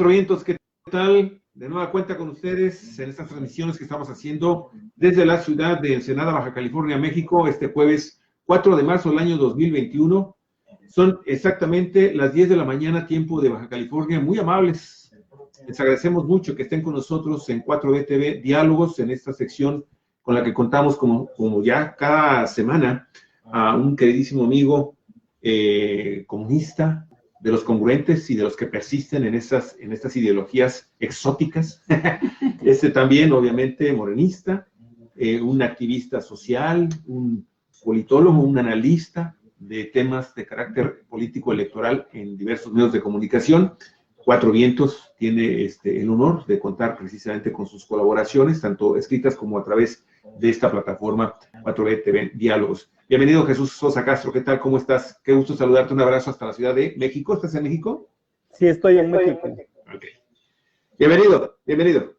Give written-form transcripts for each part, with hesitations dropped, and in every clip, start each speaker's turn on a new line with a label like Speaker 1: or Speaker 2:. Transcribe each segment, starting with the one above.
Speaker 1: Cuatro Vientos, ¿qué tal? De nueva cuenta con ustedes en estas transmisiones que estamos haciendo desde la ciudad de Ensenada, Baja California, México, este jueves 4 de marzo del año 2021. Son exactamente las 10 de la mañana, tiempo de Baja California. Muy amables. Les agradecemos mucho que estén con nosotros en 4BTV Diálogos, en esta sección con la que contamos como ya cada semana a un queridísimo amigo comunista, de los congruentes y de los que persisten en estas ideologías exóticas. También, obviamente, morenista, un activista social, un politólogo, un analista de temas de carácter político electoral en diversos medios de comunicación. Cuatro Vientos tiene el honor de contar precisamente con sus colaboraciones, tanto escritas como a través de esta plataforma 4BTV Diálogos. Bienvenido, Jesús Sosa Castro. ¿Qué tal? ¿Cómo estás? Qué gusto saludarte. Un abrazo hasta la Ciudad de México. ¿Estás en México?
Speaker 2: Sí, estoy en México.
Speaker 1: Ok. Bienvenido, bienvenido.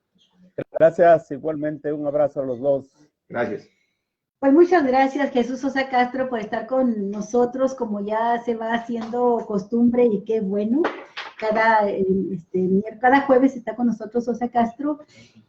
Speaker 2: Gracias, igualmente. Un abrazo a los dos.
Speaker 1: Gracias.
Speaker 3: Pues muchas gracias, Jesús Sosa Castro, por estar con nosotros, como ya se va haciendo costumbre, y qué bueno. Cada jueves está con nosotros Sosa Castro,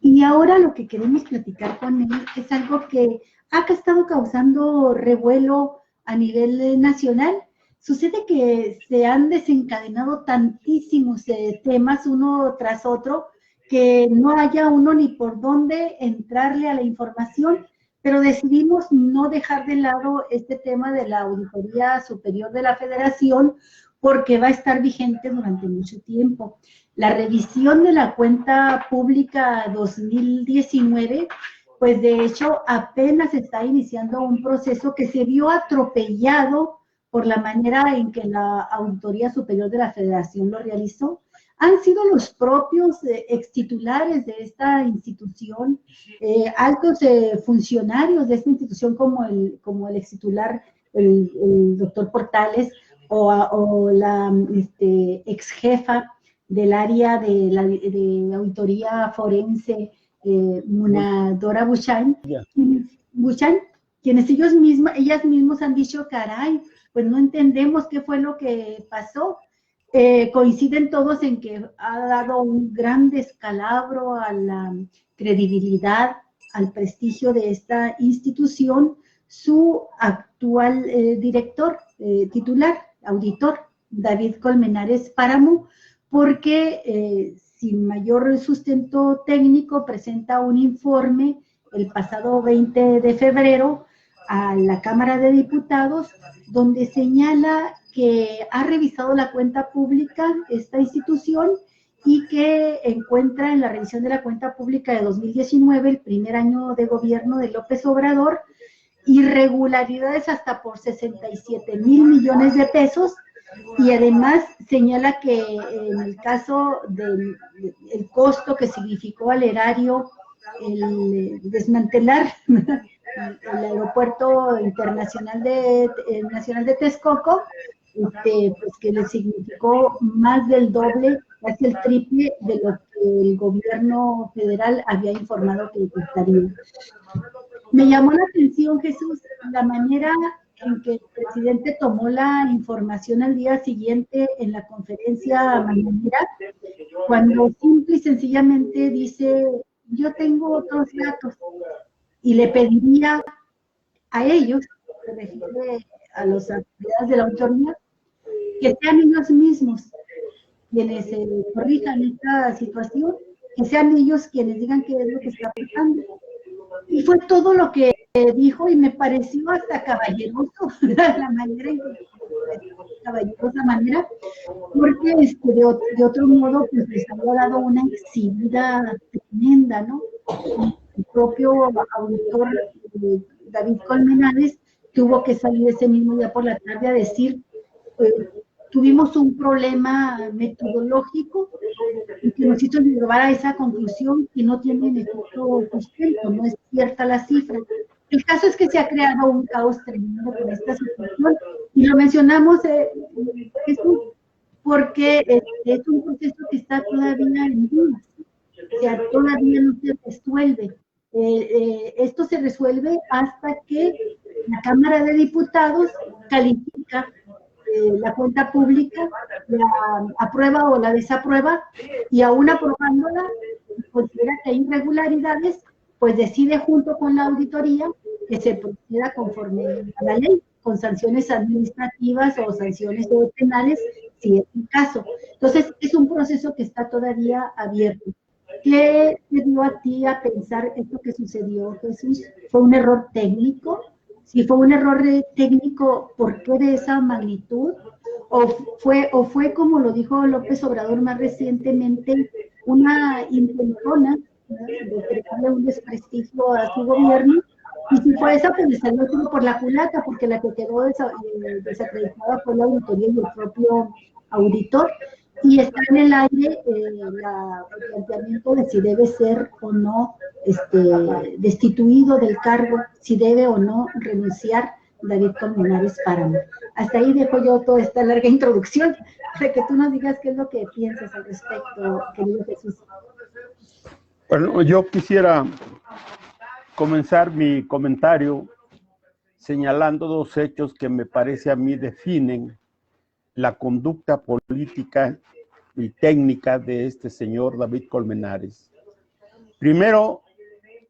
Speaker 3: y ahora lo que queremos platicar con él es algo que ha estado causando revuelo a nivel nacional. Sucede que se han desencadenado tantísimos temas uno tras otro que no haya uno ni por dónde entrarle a la información, pero decidimos no dejar de lado este tema de la Auditoría Superior de la Federación, porque va a estar vigente durante mucho tiempo. La revisión de la cuenta pública 2019, pues de hecho apenas está iniciando un proceso que se vio atropellado por la manera en que la Auditoría Superior de la Federación lo realizó. Han sido los propios extitulares de esta institución, altos funcionarios de esta institución como el extitular, el doctor Portales, o la ex jefa del área de auditoría forense, Munadora Buchan, quienes ellas mismas han dicho, caray, pues no entendemos qué fue lo que pasó. Coinciden todos en que ha dado un gran descalabro a la credibilidad, al prestigio de esta institución, su actual director, titular, auditor, David Colmenares Páramo, porque sin mayor sustento técnico presenta un informe el pasado 20 de febrero a la Cámara de Diputados, donde señala que ha revisado la cuenta pública esta institución y que encuentra en la revisión de la cuenta pública de 2019, el primer año de gobierno de López Obrador, irregularidades hasta por 67,000 millones de pesos, y además señala que en el caso del costo que significó al erario el desmantelar el aeropuerto internacional nacional de Texcoco, pues que le significó más del doble, casi el triple de lo que el gobierno federal había informado que le costaría. Me llamó la atención, Jesús, la manera en que el presidente tomó la información al día siguiente en la conferencia mañanera, cuando simple y sencillamente dice, yo tengo otros datos, y le pediría a ellos, se refiere a las autoridades de la autoridad, que sean ellos mismos quienes corrijan esta situación, que sean ellos quienes digan qué es lo que está pasando. Y fue todo lo que dijo, y me pareció hasta caballeroso, la manera en que caballerosa manera, porque de otro modo pues les había dado una exhibida tremenda, ¿no? El propio auditor David Colmenares tuvo que salir ese mismo día por la tarde a decir, tuvimos un problema metodológico y que nos hizo llevar a esa conclusión que no tiene efecto sustento, no es cierta la cifra. El caso es que se ha creado un caos tremendo con esta situación, y lo mencionamos, porque es un proceso que está todavía en duda, o sea, todavía no se resuelve. Esto se resuelve hasta que la Cámara de Diputados califica la cuenta pública, la aprueba o la desaprueba, y aún aprobándola, considera que hay irregularidades, pues decide junto con la auditoría que se proceda conforme a la ley, con sanciones administrativas o sanciones penales, si es el caso. Entonces, es un proceso que está todavía abierto. ¿Qué te dio a ti a pensar esto que sucedió, Jesús? ¿Fue un error técnico? Si fue un error técnico, ¿por qué de esa magnitud? ¿O fue como lo dijo López Obrador más recientemente, una intentona, ¿no?, de crearle un desprestigio a su gobierno? Y si fue eso, pues le salió todo por la culata, porque la que quedó desacreditada fue la auditoría y el propio auditor. Y está en el aire el planteamiento de si debe ser o no destituido del cargo, si debe o no renunciar David Colmenares Páramo. Hasta ahí dejo yo toda esta larga introducción, para que tú nos digas qué es lo que piensas al respecto, querido Jesús.
Speaker 2: Bueno, yo quisiera comenzar mi comentario señalando dos hechos que me parece a mí definen la conducta política y técnica de este señor David Colmenares. Primero,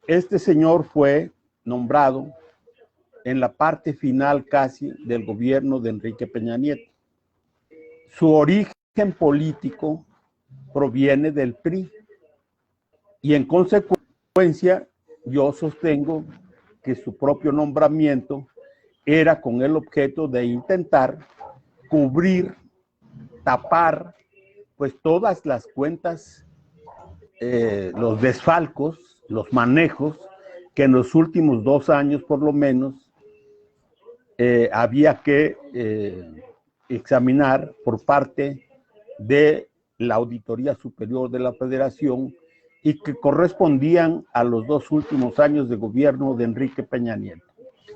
Speaker 2: este señor fue nombrado en la parte final casi del gobierno de Enrique Peña Nieto. Su origen político proviene del PRI y en consecuencia yo sostengo que su propio nombramiento era con el objeto de intentar cubrir, tapar, pues todas las cuentas, los desfalcos, los manejos que en los últimos 2 años por lo menos había que examinar por parte de la Auditoría Superior de la Federación y que correspondían a los 2 últimos años de gobierno de Enrique Peña Nieto.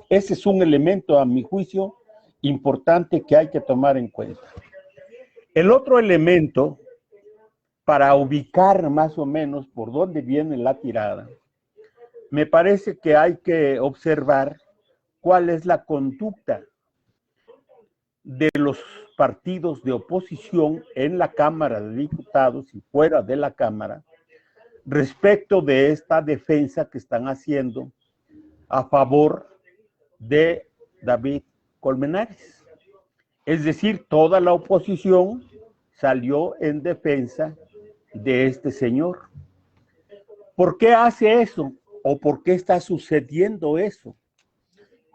Speaker 2: Ese es un elemento, a mi juicio, importante que hay que tomar en cuenta. El otro elemento, para ubicar más o menos por dónde viene la tirada, me parece que hay que observar cuál es la conducta de los partidos de oposición en la Cámara de Diputados y fuera de la Cámara respecto de esta defensa que están haciendo a favor de David Colmenares. Es decir, toda la oposición salió en defensa de este señor. ¿Por qué hace eso? ¿O por qué está sucediendo eso?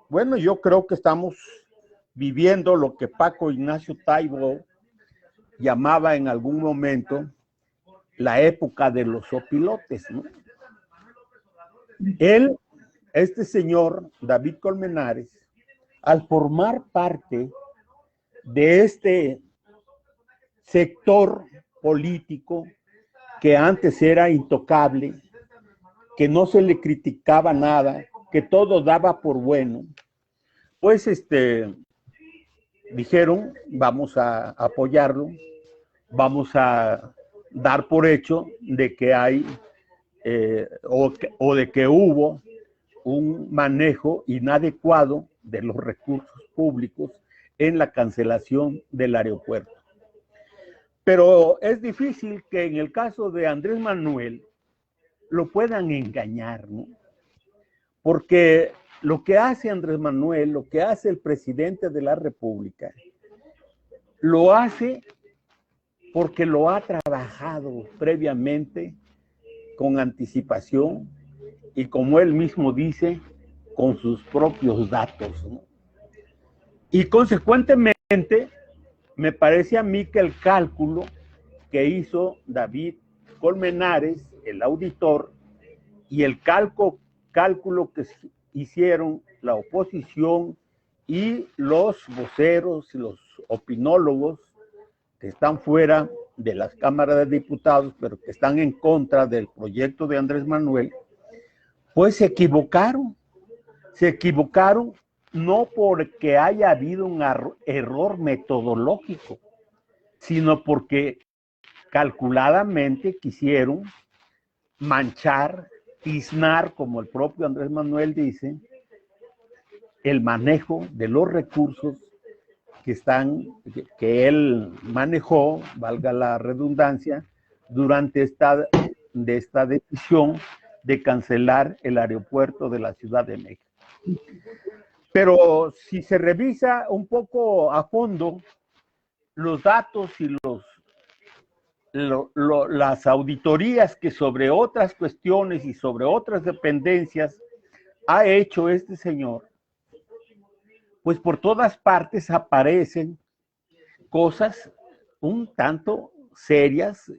Speaker 2: Bueno, yo creo que estamos viviendo lo que Paco Ignacio Taibo llamaba en algún momento la época de los opilotes, ¿no? Él, este señor, David Colmenares, al formar parte de este sector político que antes era intocable, que no se le criticaba nada, que todo daba por bueno, pues dijeron, vamos a apoyarlo, vamos a dar por hecho de que hay o de que hubo un manejo inadecuado de los recursos públicos en la cancelación del aeropuerto. Pero es difícil que en el caso de Andrés Manuel lo puedan engañar, ¿no? Porque lo que hace Andrés Manuel, lo que hace el presidente de la República, lo hace porque lo ha trabajado previamente con anticipación y, como él mismo dice, con sus propios datos, ¿no? Y consecuentemente, me parece a mí que el cálculo que hizo David Colmenares, el auditor, y el cálculo que hicieron la oposición y los voceros y los opinólogos que están fuera de las cámaras de diputados, pero que están en contra del proyecto de Andrés Manuel, pues se equivocaron. Se equivocaron no porque haya habido un error metodológico, sino porque calculadamente quisieron manchar, tiznar, como el propio Andrés Manuel dice, el manejo de los recursos que él manejó, valga la redundancia, durante esta decisión de cancelar el aeropuerto de la Ciudad de México. Pero si se revisa un poco a fondo los datos y las auditorías que sobre otras cuestiones y sobre otras dependencias ha hecho este señor, pues por todas partes aparecen cosas un tanto serias,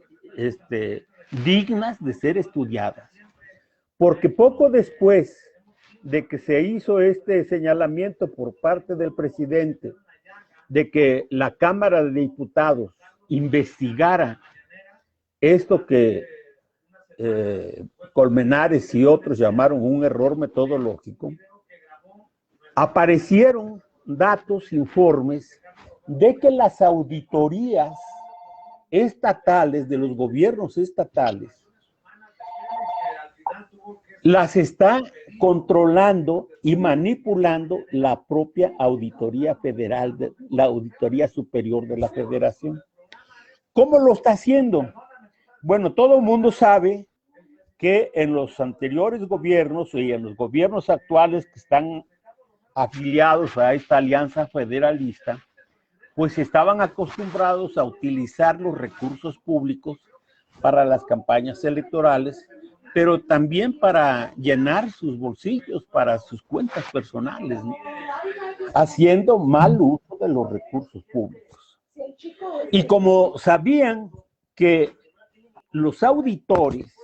Speaker 2: dignas de ser estudiadas. Porque poco después de que se hizo este señalamiento por parte del presidente de que la Cámara de Diputados investigara esto que Colmenares y otros llamaron un error metodológico, aparecieron datos, informes de que las auditorías estatales de los gobiernos estatales las está controlando y manipulando la propia Auditoría Federal, la Auditoría Superior de la Federación. ¿Cómo lo está haciendo? Bueno, todo el mundo sabe que en los anteriores gobiernos y en los gobiernos actuales que están afiliados a esta alianza federalista, pues estaban acostumbrados a utilizar los recursos públicos para las campañas electorales, pero también para llenar sus bolsillos, para sus cuentas personales, ¿no? Haciendo mal uso de los recursos públicos. Y como sabían que los auditores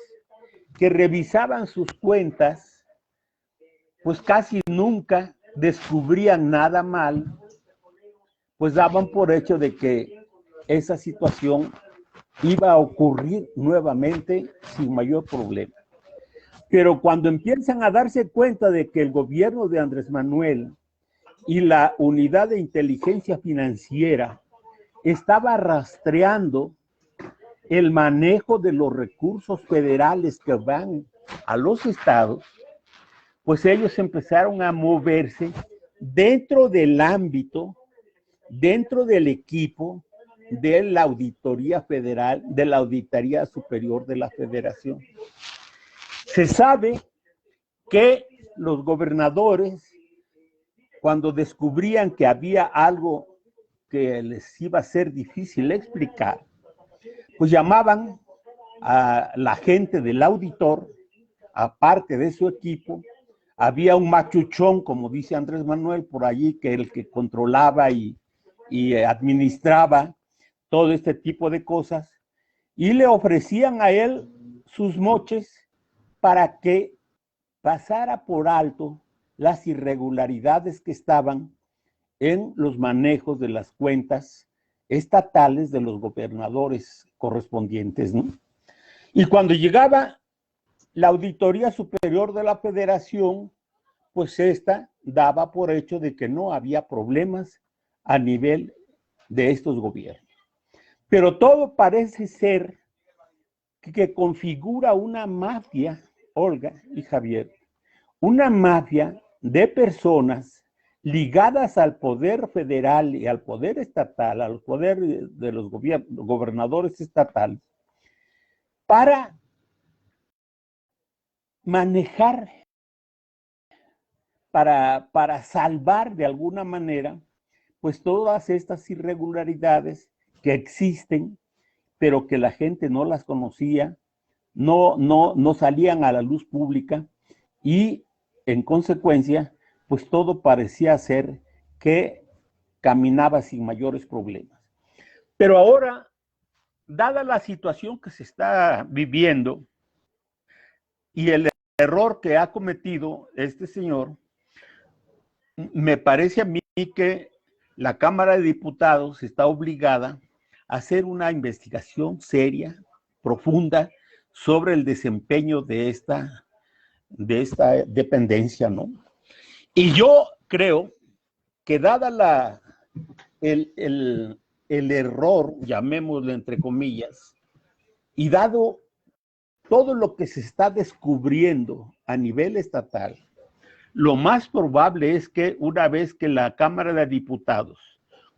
Speaker 2: que revisaban sus cuentas, pues casi nunca descubrían nada mal, pues daban por hecho de que esa situación iba a ocurrir nuevamente sin mayor problema. Pero cuando empiezan a darse cuenta de que el gobierno de Andrés Manuel y la unidad de inteligencia financiera estaba rastreando el manejo de los recursos federales que van a los estados, pues ellos empezaron a moverse dentro del ámbito, dentro del equipo de la Auditoría Federal, de la Auditoría Superior de la Federación. Se sabe que los gobernadores, cuando descubrían que había algo que les iba a ser difícil explicar, pues llamaban a la gente del auditor, aparte de su equipo. Había un machuchón, como dice Andrés Manuel, por allí, que el que controlaba y administraba todo este tipo de cosas, y le ofrecían a él sus moches para que pasara por alto las irregularidades que estaban en los manejos de las cuentas estatales de los gobernadores correspondientes, ¿no? Y cuando llegaba la Auditoría Superior de la Federación, pues esta daba por hecho de que no había problemas a nivel de estos gobiernos. Pero todo parece ser que configura una mafia, Olga y Javier, una mafia de personas ligadas al poder federal y al poder estatal, al poder de los gobernadores estatales, para manejar, para salvar de alguna manera, pues todas estas irregularidades que existen, pero que la gente no las conocía, no salían a la luz pública, y en consecuencia, pues todo parecía ser que caminaba sin mayores problemas. Pero ahora, dada la situación que se está viviendo y el error que ha cometido este señor, me parece a mí que la Cámara de Diputados está obligada a hacer una investigación seria, profunda, sobre el desempeño de esta dependencia, ¿no? Y yo creo que dada el error, llamémoslo entre comillas, y dado todo lo que se está descubriendo a nivel estatal, lo más probable es que una vez que la Cámara de Diputados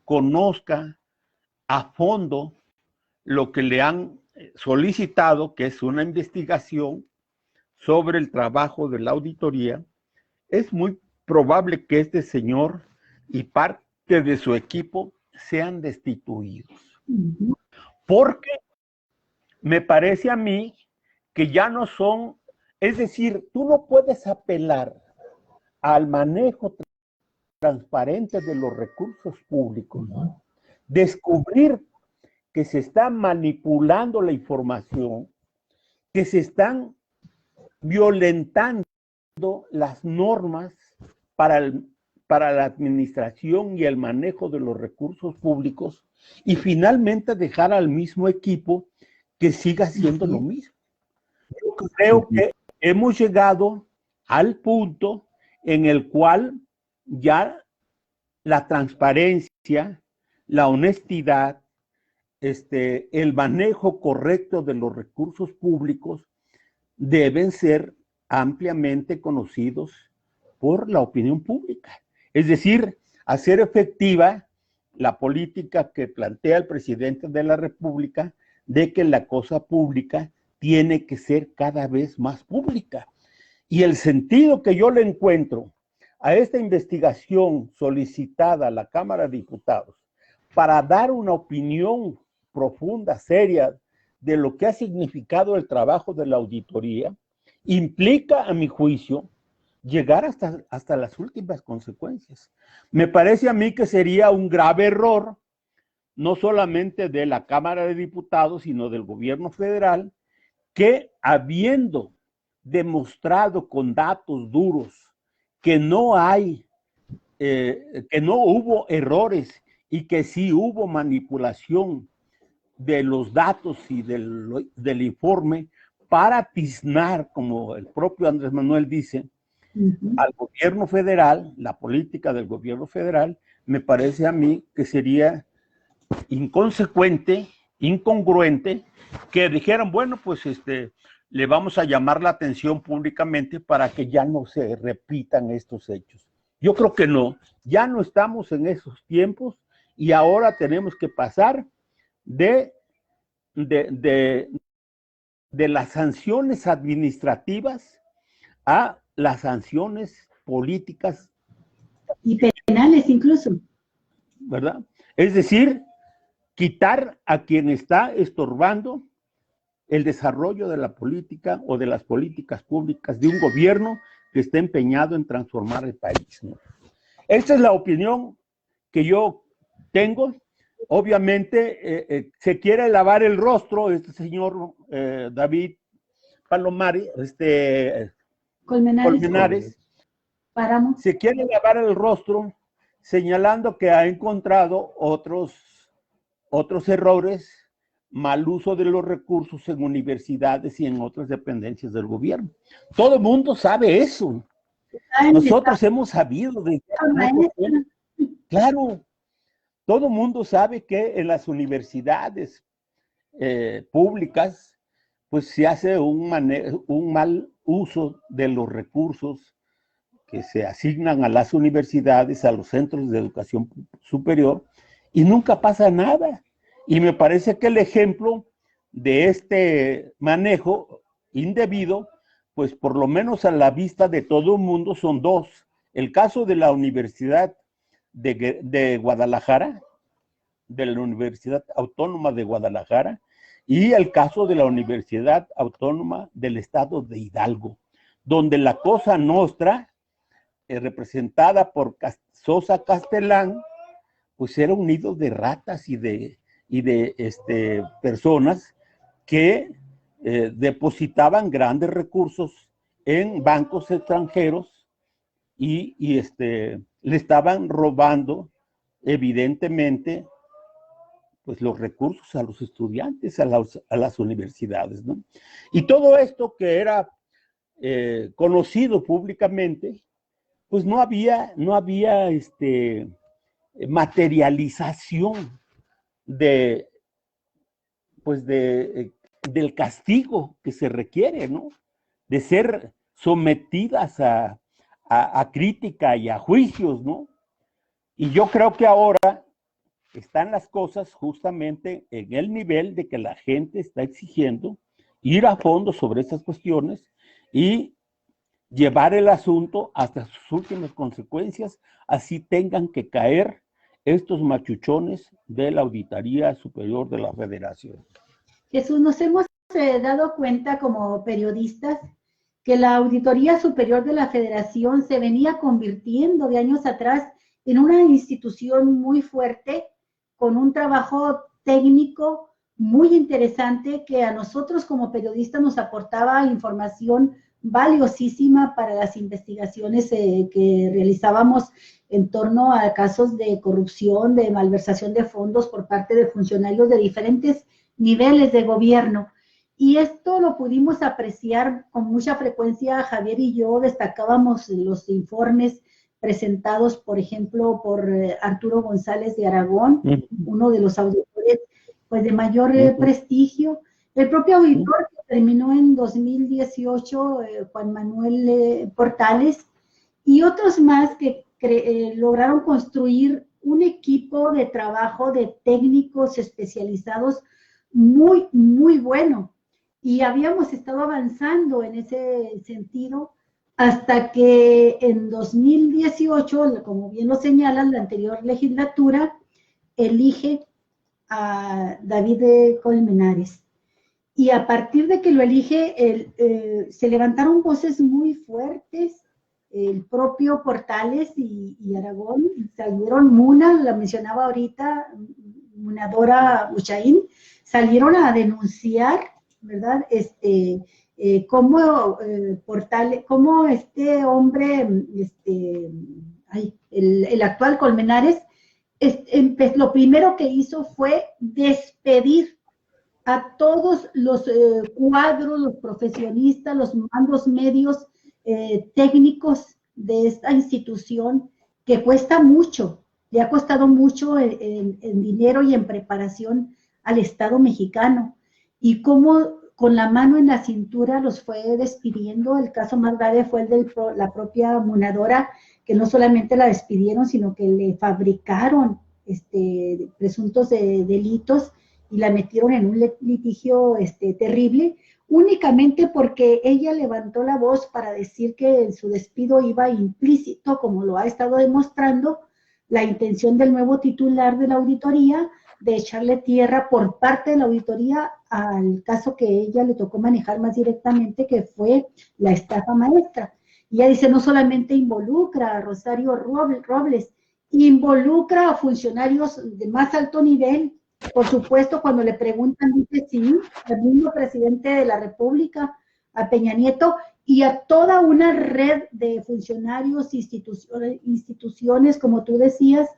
Speaker 2: conozca a fondo lo que le han solicitado, que es una investigación sobre el trabajo de la auditoría, es muy probable que este señor y parte de su equipo sean destituidos. Porque me parece a mí que ya no son, es decir, tú no puedes apelar al manejo transparente de los recursos públicos, ¿no? Descubrir que se está manipulando la información, que se están violentando las normas para la administración y el manejo de los recursos públicos, y finalmente dejar al mismo equipo que siga haciendo lo mismo. Yo creo que hemos llegado al punto en el cual ya la transparencia, la honestidad, el manejo correcto de los recursos públicos deben ser ampliamente conocidos por la opinión pública. Es decir, hacer efectiva la política que plantea el presidente de la República de que la cosa pública tiene que ser cada vez más pública. Y el sentido que yo le encuentro a esta investigación solicitada a la Cámara de Diputados para dar una opinión profunda, seria, de lo que ha significado el trabajo de la auditoría, implica, a mi juicio, llegar hasta las últimas consecuencias. Me parece a mí que sería un grave error, no solamente de la Cámara de Diputados, sino del gobierno federal, que habiendo demostrado con datos duros que no hay, que no hubo errores y que sí hubo manipulación de los datos y del informe para tiznar, como el propio Andrés Manuel dice, al gobierno federal, la política del gobierno federal, me parece a mí que sería inconsecuente, incongruente, que dijeran, bueno, pues le vamos a llamar la atención públicamente para que ya no se repitan estos hechos. Yo creo que no, ya no estamos en esos tiempos y ahora tenemos que pasar de las sanciones administrativas a las sanciones políticas.
Speaker 3: Y penales incluso.
Speaker 2: ¿Verdad? Es decir, quitar a quien está estorbando el desarrollo de la política o de las políticas públicas de un gobierno que está empeñado en transformar el país, ¿no? Esta es la opinión que yo tengo. Obviamente se quiere lavar el rostro este señor David Palomares, Colmenares, se quiere lavar el rostro señalando que ha encontrado otros errores, mal uso de los recursos en universidades y en otras dependencias del gobierno. Todo el mundo sabe eso. Nosotros hemos sabido de claro, todo el mundo sabe que en las universidades públicas pues se hace un mal uso de los recursos que se asignan a las universidades, a los centros de educación superior, y nunca pasa nada. Y me parece que el ejemplo de este manejo indebido, pues por lo menos a la vista de todo el mundo son dos. El caso de la Universidad de Guadalajara, de la Universidad Autónoma de Guadalajara, y el caso de la Universidad Autónoma del Estado de Hidalgo, donde la Cosa Nostra, representada por Sosa Castellán, pues era un nido de ratas y de personas que depositaban grandes recursos en bancos extranjeros y le estaban robando evidentemente pues los recursos a los estudiantes, a las universidades, ¿no? Y todo esto que era conocido públicamente, pues no había materialización del castigo que se requiere, ¿no? De ser sometidas a crítica y a juicios, ¿no? Y yo creo que ahora están las cosas justamente en el nivel de que la gente está exigiendo ir a fondo sobre estas cuestiones y llevar el asunto hasta sus últimas consecuencias, así tengan que caer estos machuchones de la Auditoría Superior de la Federación.
Speaker 3: Jesús, nos hemos dado cuenta como periodistas que la Auditoría Superior de la Federación se venía convirtiendo de años atrás en una institución muy fuerte, con un trabajo técnico muy interesante que a nosotros como periodistas nos aportaba información valiosísima para las investigaciones que realizábamos en torno a casos de corrupción, de malversación de fondos por parte de funcionarios de diferentes niveles de gobierno. Y esto lo pudimos apreciar con mucha frecuencia. Javier y yo destacábamos los informes presentados, por ejemplo, por Arturo González de Aragón, uno de los auditores pues, de mayor prestigio. El propio auditor que terminó en 2018, Juan Manuel Portales, y otros más que lograron construir un equipo de trabajo de técnicos especializados muy, muy bueno. Y habíamos estado avanzando en ese sentido hasta que en 2018, como bien lo señalan, la anterior legislatura elige a David Colmenares. Y a partir de que lo elige, se levantaron voces muy fuertes, el propio Portales y Aragón, salieron Muna, la mencionaba ahorita, Munadora Uchaín, salieron a denunciar, ¿verdad? Cómo Portales, cómo este hombre, el actual Colmenares, lo primero que hizo fue despedir a todos los cuadros, los profesionistas, los mandos medios técnicos de esta institución, que cuesta mucho, le ha costado mucho en dinero y en preparación al Estado mexicano, y cómo con la mano en la cintura los fue despidiendo. El caso más grave fue el de la propia Munadora, que no solamente la despidieron, sino que le fabricaron presuntos delitos y la metieron en un litigio terrible, únicamente porque ella levantó la voz para decir que en su despido iba implícito, como lo ha estado demostrando, la intención del nuevo titular de la auditoría de echarle tierra por parte de la auditoría al caso que ella le tocó manejar más directamente, que fue la estafa maestra. Y ella dice, no solamente involucra a Rosario Robles, involucra a funcionarios de más alto nivel. Por supuesto, cuando le preguntan, dice sí, al mismo presidente de la República, a Peña Nieto, y a toda una red de funcionarios, instituciones, como tú decías,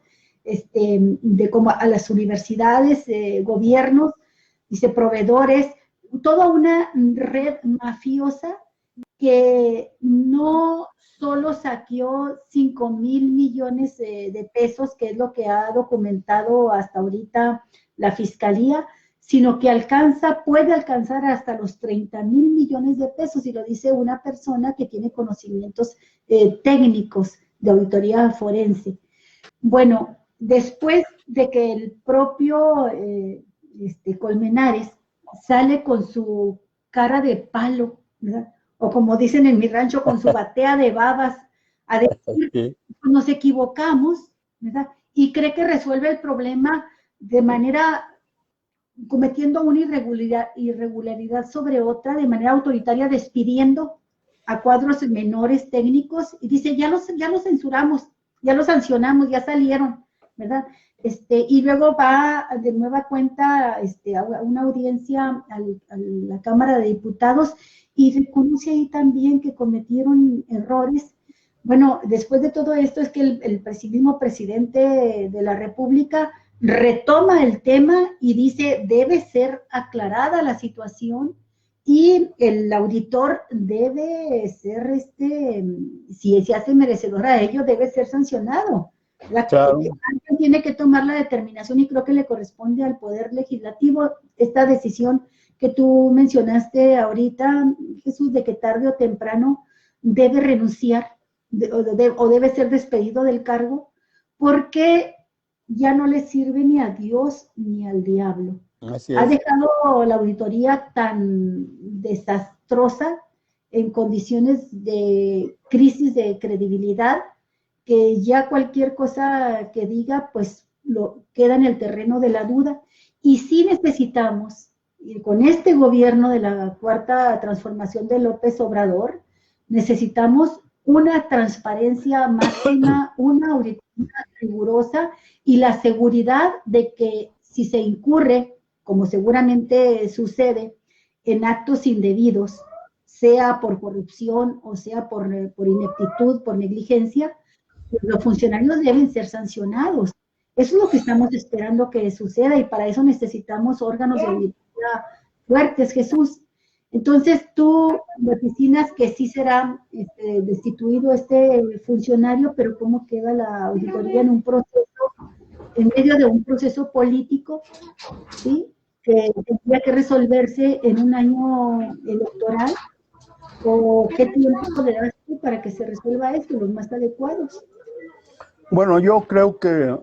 Speaker 3: como a las universidades, gobiernos, dice proveedores, toda una red mafiosa que no solo saqueó 5,000 millones de pesos, que es lo que ha documentado hasta ahorita la Fiscalía, sino que puede alcanzar hasta los 30,000 millones de pesos, y lo dice una persona que tiene conocimientos técnicos de auditoría forense. Bueno, después de que el propio Colmenares sale con su cara de palo, ¿verdad? O como dicen en mi rancho, con su batea de babas, a decir que nos equivocamos, ¿verdad? Y cree que resuelve el problema de manera, cometiendo una irregularidad sobre otra, de manera autoritaria, despidiendo a cuadros menores técnicos, y dice, ya los censuramos, ya los sancionamos, ya salieron, ¿verdad? Y luego va de nueva cuenta a una audiencia a la Cámara de Diputados y reconoce ahí también que cometieron errores. Bueno, después de todo esto es que el mismo presidente de la República retoma el tema y dice, debe ser aclarada la situación y el auditor debe ser, si se hace merecedor a ello, debe ser sancionado. Claro. Alguien tiene que tomar la determinación y creo que le corresponde al Poder Legislativo esta decisión que tú mencionaste ahorita, Jesús, de que tarde o temprano debe renunciar o debe ser despedido del cargo, porque ya no le sirve ni a Dios ni al diablo.
Speaker 2: Así
Speaker 3: Ha
Speaker 2: es.
Speaker 3: dejado la auditoría tan desastrosa en condiciones de crisis de credibilidad que ya cualquier cosa que diga, pues lo queda en el terreno de la duda. Y sí necesitamos, con este gobierno de la Cuarta Transformación de López Obrador, necesitamos una transparencia máxima, una auditoría rigurosa y la seguridad de que si se incurre, como seguramente sucede, en actos indebidos, sea por corrupción o sea por ineptitud, por negligencia, pues los funcionarios deben ser sancionados. Eso es lo que estamos esperando que suceda y para eso necesitamos órganos de auditoría fuertes, Jesús. Entonces tú vaticinas que sí será destituido este funcionario, pero ¿cómo queda la auditoría en un proceso, en medio de un proceso político, ¿sí? Que tendría que resolverse en un año electoral? ¿O qué tiempo le das tú para que se resuelva esto, los más adecuados?
Speaker 2: Bueno, yo creo que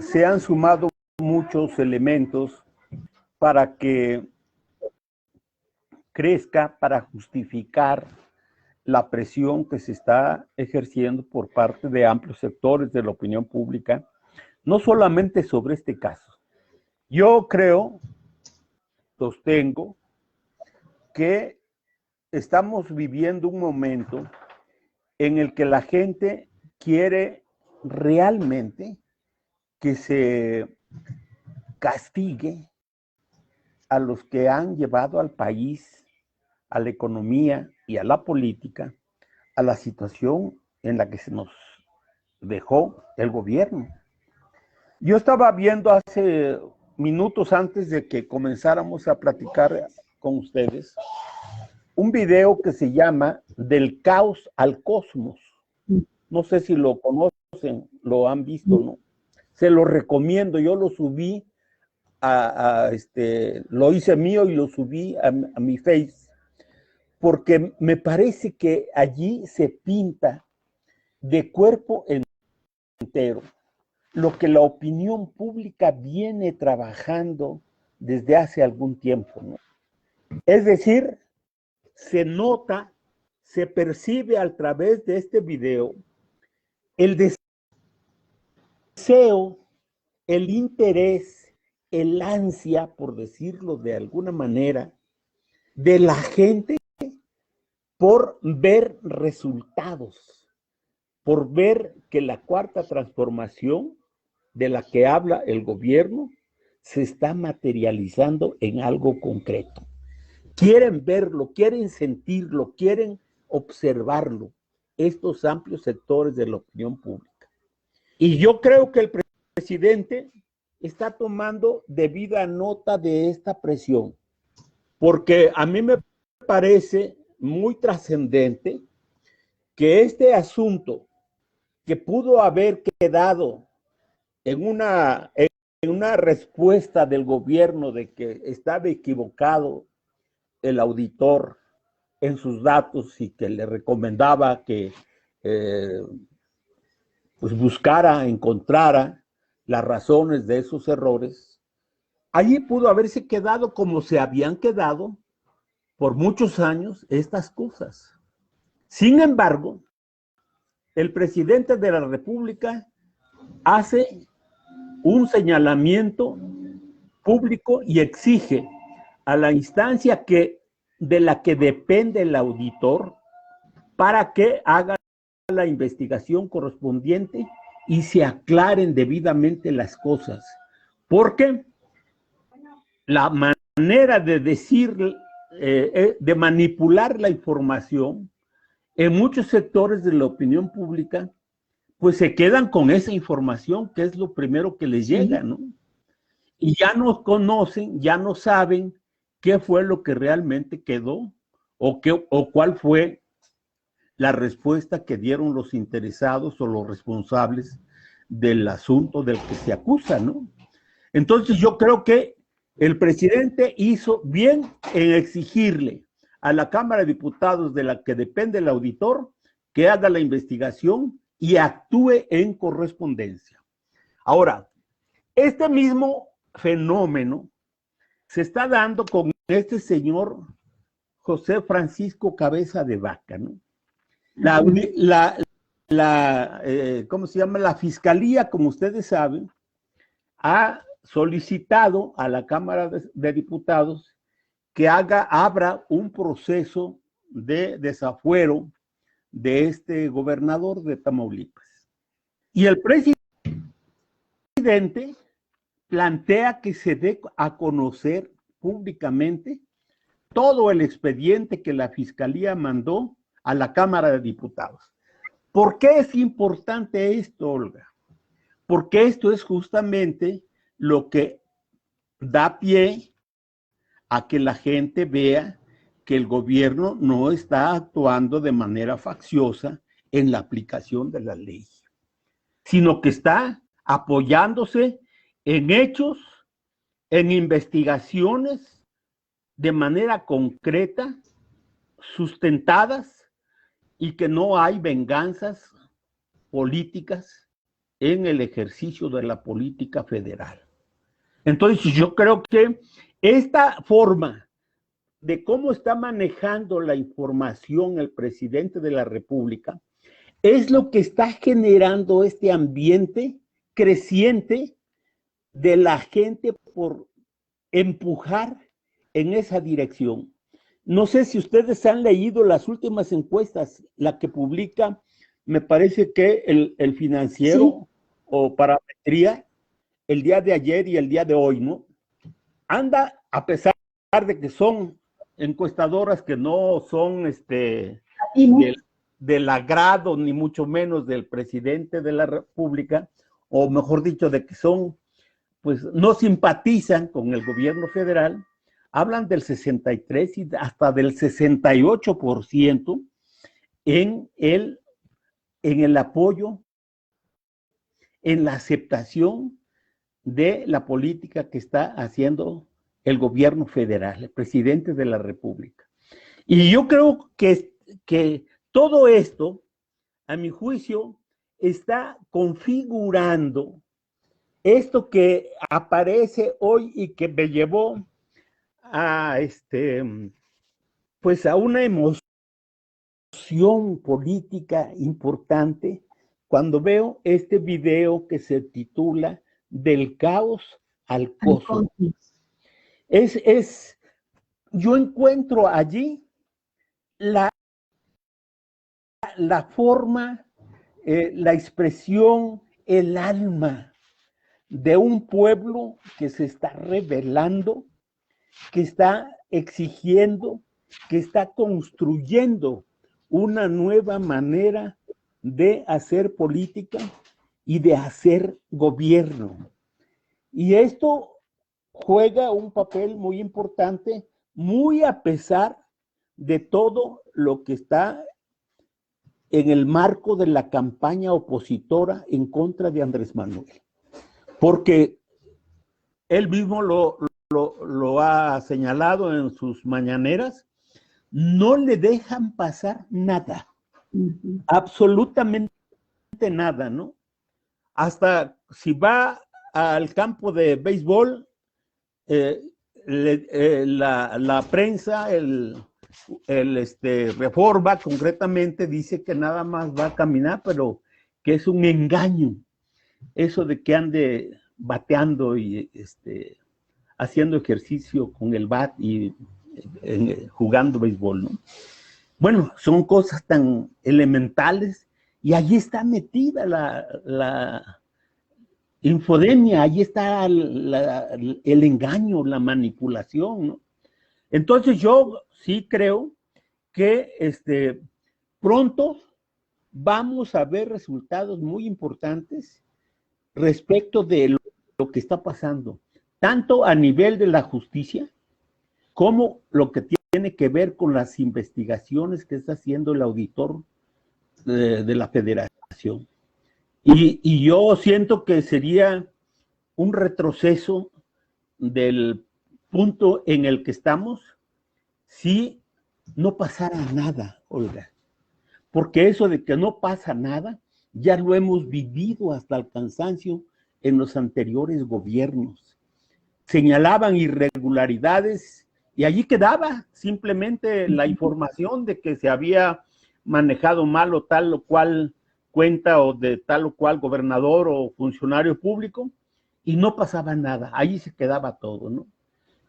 Speaker 2: se han sumado muchos elementos para que crezca, para justificar la presión que se está ejerciendo por parte de amplios sectores de la opinión pública, no solamente sobre este caso. Yo creo, sostengo, que estamos viviendo un momento en el que la gente quiere realmente que se castigue a los que han llevado al país, a la economía y a la política, a la situación en la que se nos dejó el gobierno. Yo estaba viendo hace minutos antes de que comenzáramos a platicar con ustedes un video que se llama Del caos al cosmos. No sé si lo conocen, lo han visto, ¿no? Se lo recomiendo, yo lo subí lo hice mío y lo subí a mi Face, porque me parece que allí se pinta de cuerpo entero lo que la opinión pública viene trabajando desde hace algún tiempo, ¿no? Es decir, se nota, se percibe a través de este video el deseo, el interés, el ansia, por decirlo de alguna manera, de la gente por ver resultados, por ver que la cuarta transformación de la que habla el gobierno se está materializando en algo concreto. Quieren verlo, quieren sentirlo, quieren observarlo, estos amplios sectores de la opinión pública. Y yo creo que el presidente está tomando debida nota de esta presión, porque a mí me parece muy trascendente que este asunto que pudo haber quedado en una respuesta del gobierno de que estaba equivocado el auditor en sus datos y que le recomendaba que pues buscara, encontrara las razones de esos errores, allí pudo haberse quedado como se habían quedado por muchos años estas cosas. Sin embargo, el presidente de la República hace un señalamiento público y exige a la instancia de la que depende el auditor para que haga la investigación correspondiente y se aclaren debidamente las cosas. Porque la manera de decir, de manipular la información, en muchos sectores de la opinión pública, pues se quedan con esa información que es lo primero que les llega, ¿no? Y ya no conocen, ya no saben qué fue lo que realmente quedó o cuál fue la respuesta que dieron los interesados o los responsables del asunto del que se acusa, ¿no? Entonces yo creo que el presidente hizo bien en exigirle a la Cámara de Diputados, de la que depende el auditor, que haga la investigación y actúe en correspondencia. Ahora, este mismo fenómeno se está dando con este señor José Francisco Cabeza de Vaca, ¿no? ¿Cómo se llama? La Fiscalía, como ustedes saben, ha solicitado a la Cámara de Diputados que abra un proceso de desafuero de este gobernador de Tamaulipas. Y el presidente plantea que se dé a conocer públicamente todo el expediente que la Fiscalía mandó a la Cámara de Diputados. ¿Por qué es importante esto, Olga? Porque esto es justamente lo que da pie a que la gente vea que el gobierno no está actuando de manera facciosa en la aplicación de la ley, sino que está apoyándose en hechos, en investigaciones de manera concreta, sustentadas, y que no hay venganzas políticas en el ejercicio de la política federal. Entonces yo creo que esta forma de cómo está manejando la información el presidente de la República es lo que está generando este ambiente creciente de la gente por empujar en esa dirección. No sé si ustedes han leído las últimas encuestas, la que publica, me parece que el Financiero, sí, o Parametría, el día de ayer y el día de hoy, ¿no? Anda, a pesar de que son encuestadoras que no son del agrado, ni mucho menos del presidente de la República, o mejor dicho, de que son, pues no simpatizan con el gobierno federal, hablan del 63 y hasta del 68% en el apoyo, en la aceptación de la política que está haciendo el gobierno federal, el presidente de la República. Y yo creo que todo esto, a mi juicio, está configurando esto que aparece hoy y que me llevó a pues a una emoción política importante cuando veo este video que se titula Del caos al cosmos. Yo encuentro allí la forma, la expresión, el alma de un pueblo que se está rebelando, que está exigiendo, que está construyendo una nueva manera de hacer política y de hacer gobierno. Y esto juega un papel muy importante, muy a pesar de todo lo que está en el marco de la campaña opositora en contra de Andrés Manuel. Porque él mismo lo ha señalado en sus mañaneras, no le dejan pasar nada, absolutamente nada, ¿no? Hasta si va al campo de béisbol, la prensa, Reforma concretamente dice que nada más va a caminar, pero que es un engaño eso de que ande bateando y haciendo ejercicio con el bat y jugando béisbol, ¿no? Bueno, son cosas tan elementales y allí está metida la infodemia, allí está el engaño, la manipulación, ¿no? Entonces yo sí creo que pronto vamos a ver resultados muy importantes respecto de lo que está pasando, tanto a nivel de la justicia, como lo que tiene que ver con las investigaciones que está haciendo el auditor de la Federación. Y yo siento que sería un retroceso del punto en el que estamos si no pasara nada, Olga. Porque eso de que no pasa nada, ya lo hemos vivido hasta el cansancio en los anteriores gobiernos. Señalaban irregularidades y allí quedaba simplemente la información de que se había manejado mal o tal o cual cuenta o de tal o cual gobernador o funcionario público y no pasaba nada, allí se quedaba todo, ¿no?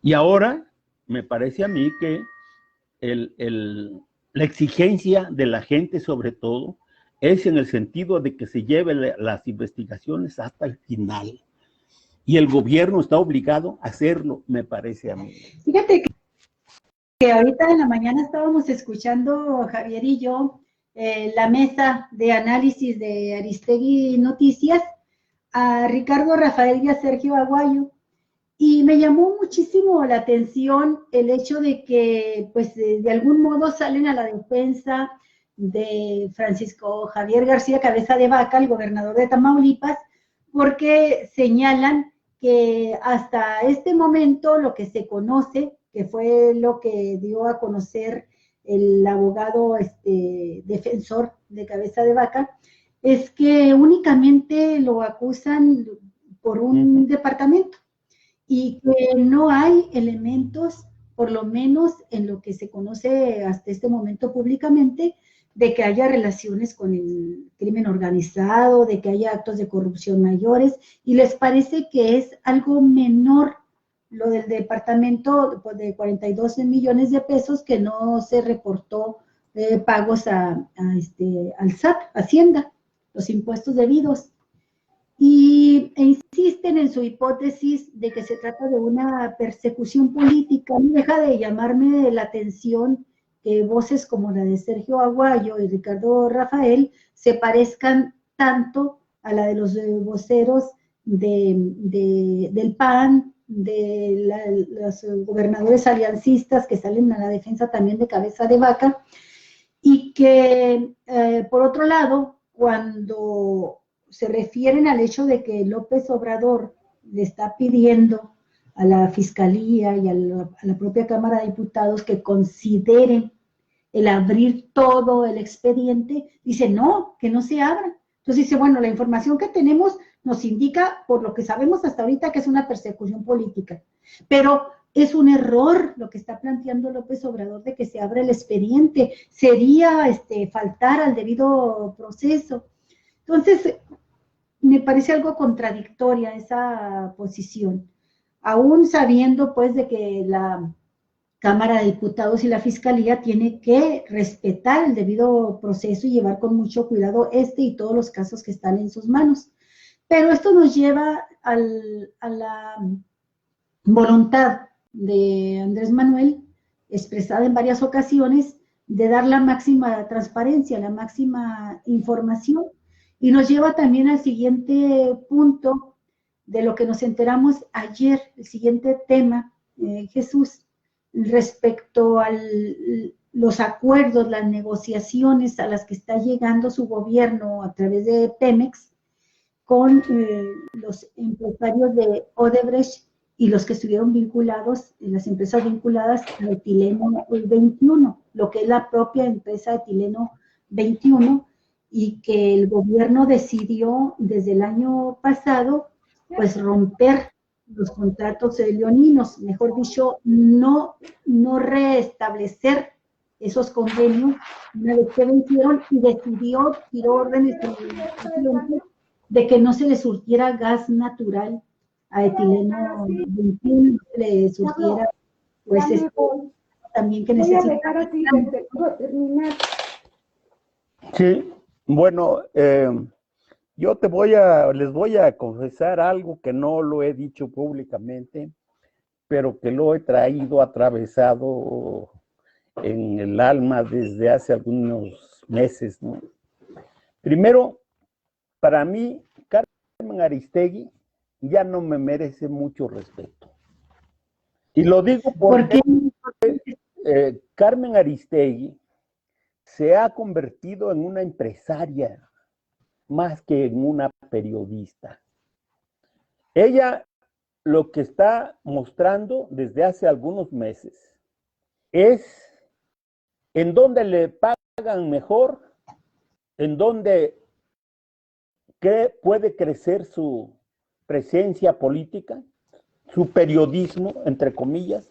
Speaker 2: Y ahora me parece a mí que la exigencia de la gente sobre todo es en el sentido de que se lleven las investigaciones hasta el final. Y el gobierno está obligado a hacerlo, me parece a mí.
Speaker 3: Fíjate que ahorita en la mañana estábamos escuchando, Javier y yo, la mesa de análisis de Aristegui Noticias, a Ricardo Rafael y a Sergio Aguayo, y me llamó muchísimo la atención el hecho de que, pues, de algún modo salen a la defensa de Francisco Javier García Cabeza de Vaca, el gobernador de Tamaulipas, porque señalan que hasta este momento lo que se conoce, que fue lo que dio a conocer el abogado defensor de Cabeza de Vaca, es que únicamente lo acusan por un departamento y que no hay elementos, por lo menos en lo que se conoce hasta este momento públicamente, de que haya relaciones con el crimen organizado, de que haya actos de corrupción mayores, y les parece que es algo menor lo del departamento de 42 millones de pesos que no se reportó pagos al SAT, Hacienda, los impuestos debidos. E insisten en su hipótesis de que se trata de una persecución política. No deja de llamarme la atención que voces como la de Sergio Aguayo y Ricardo Rafael se parezcan tanto a la de los voceros del PAN, de los gobernadores aliancistas que salen a la defensa también de Cabeza de Vaca, y que, por otro lado, cuando se refieren al hecho de que López Obrador le está pidiendo a la Fiscalía y a la propia Cámara de Diputados que consideren el abrir todo el expediente, dice no, que no se abra. Entonces dice, bueno, la información que tenemos nos indica, por lo que sabemos hasta ahorita, que es una persecución política, pero es un error lo que está planteando López Obrador de que se abra el expediente, sería faltar al debido proceso. Entonces, me parece algo contradictoria esa posición, aún sabiendo pues de que la Cámara de Diputados y la Fiscalía tiene que respetar el debido proceso y llevar con mucho cuidado y todos los casos que están en sus manos. Pero esto nos lleva a la voluntad de Andrés Manuel, expresada en varias ocasiones, de dar la máxima transparencia, la máxima información, y nos lleva también al siguiente punto de lo que nos enteramos ayer, el siguiente tema, Jesús, respecto a los acuerdos, las negociaciones a las que está llegando su gobierno a través de Pemex con los empresarios de Odebrecht y los que estuvieron vinculados, las empresas vinculadas a Etileno 21, lo que es la propia empresa Etileno 21, y que el gobierno decidió desde el año pasado, pues romper los contratos leoninos, mejor dicho, no restablecer esos convenios una vez que vencieron, y tiró órdenes de que no se le surtiera gas natural a Etileno 21, no se le surtiera pues también que necesita.
Speaker 2: Sí, bueno, yo les voy a confesar algo que no lo he dicho públicamente, pero que lo he traído atravesado en el alma desde hace algunos meses, ¿no? Primero, para mí, Carmen Aristegui ya no me merece mucho respeto. Y lo digo porque Carmen Aristegui se ha convertido en una empresaria más que en una periodista. Ella lo que está mostrando desde hace algunos meses es en dónde le pagan mejor, en dónde puede crecer su presencia política, su periodismo, entre comillas,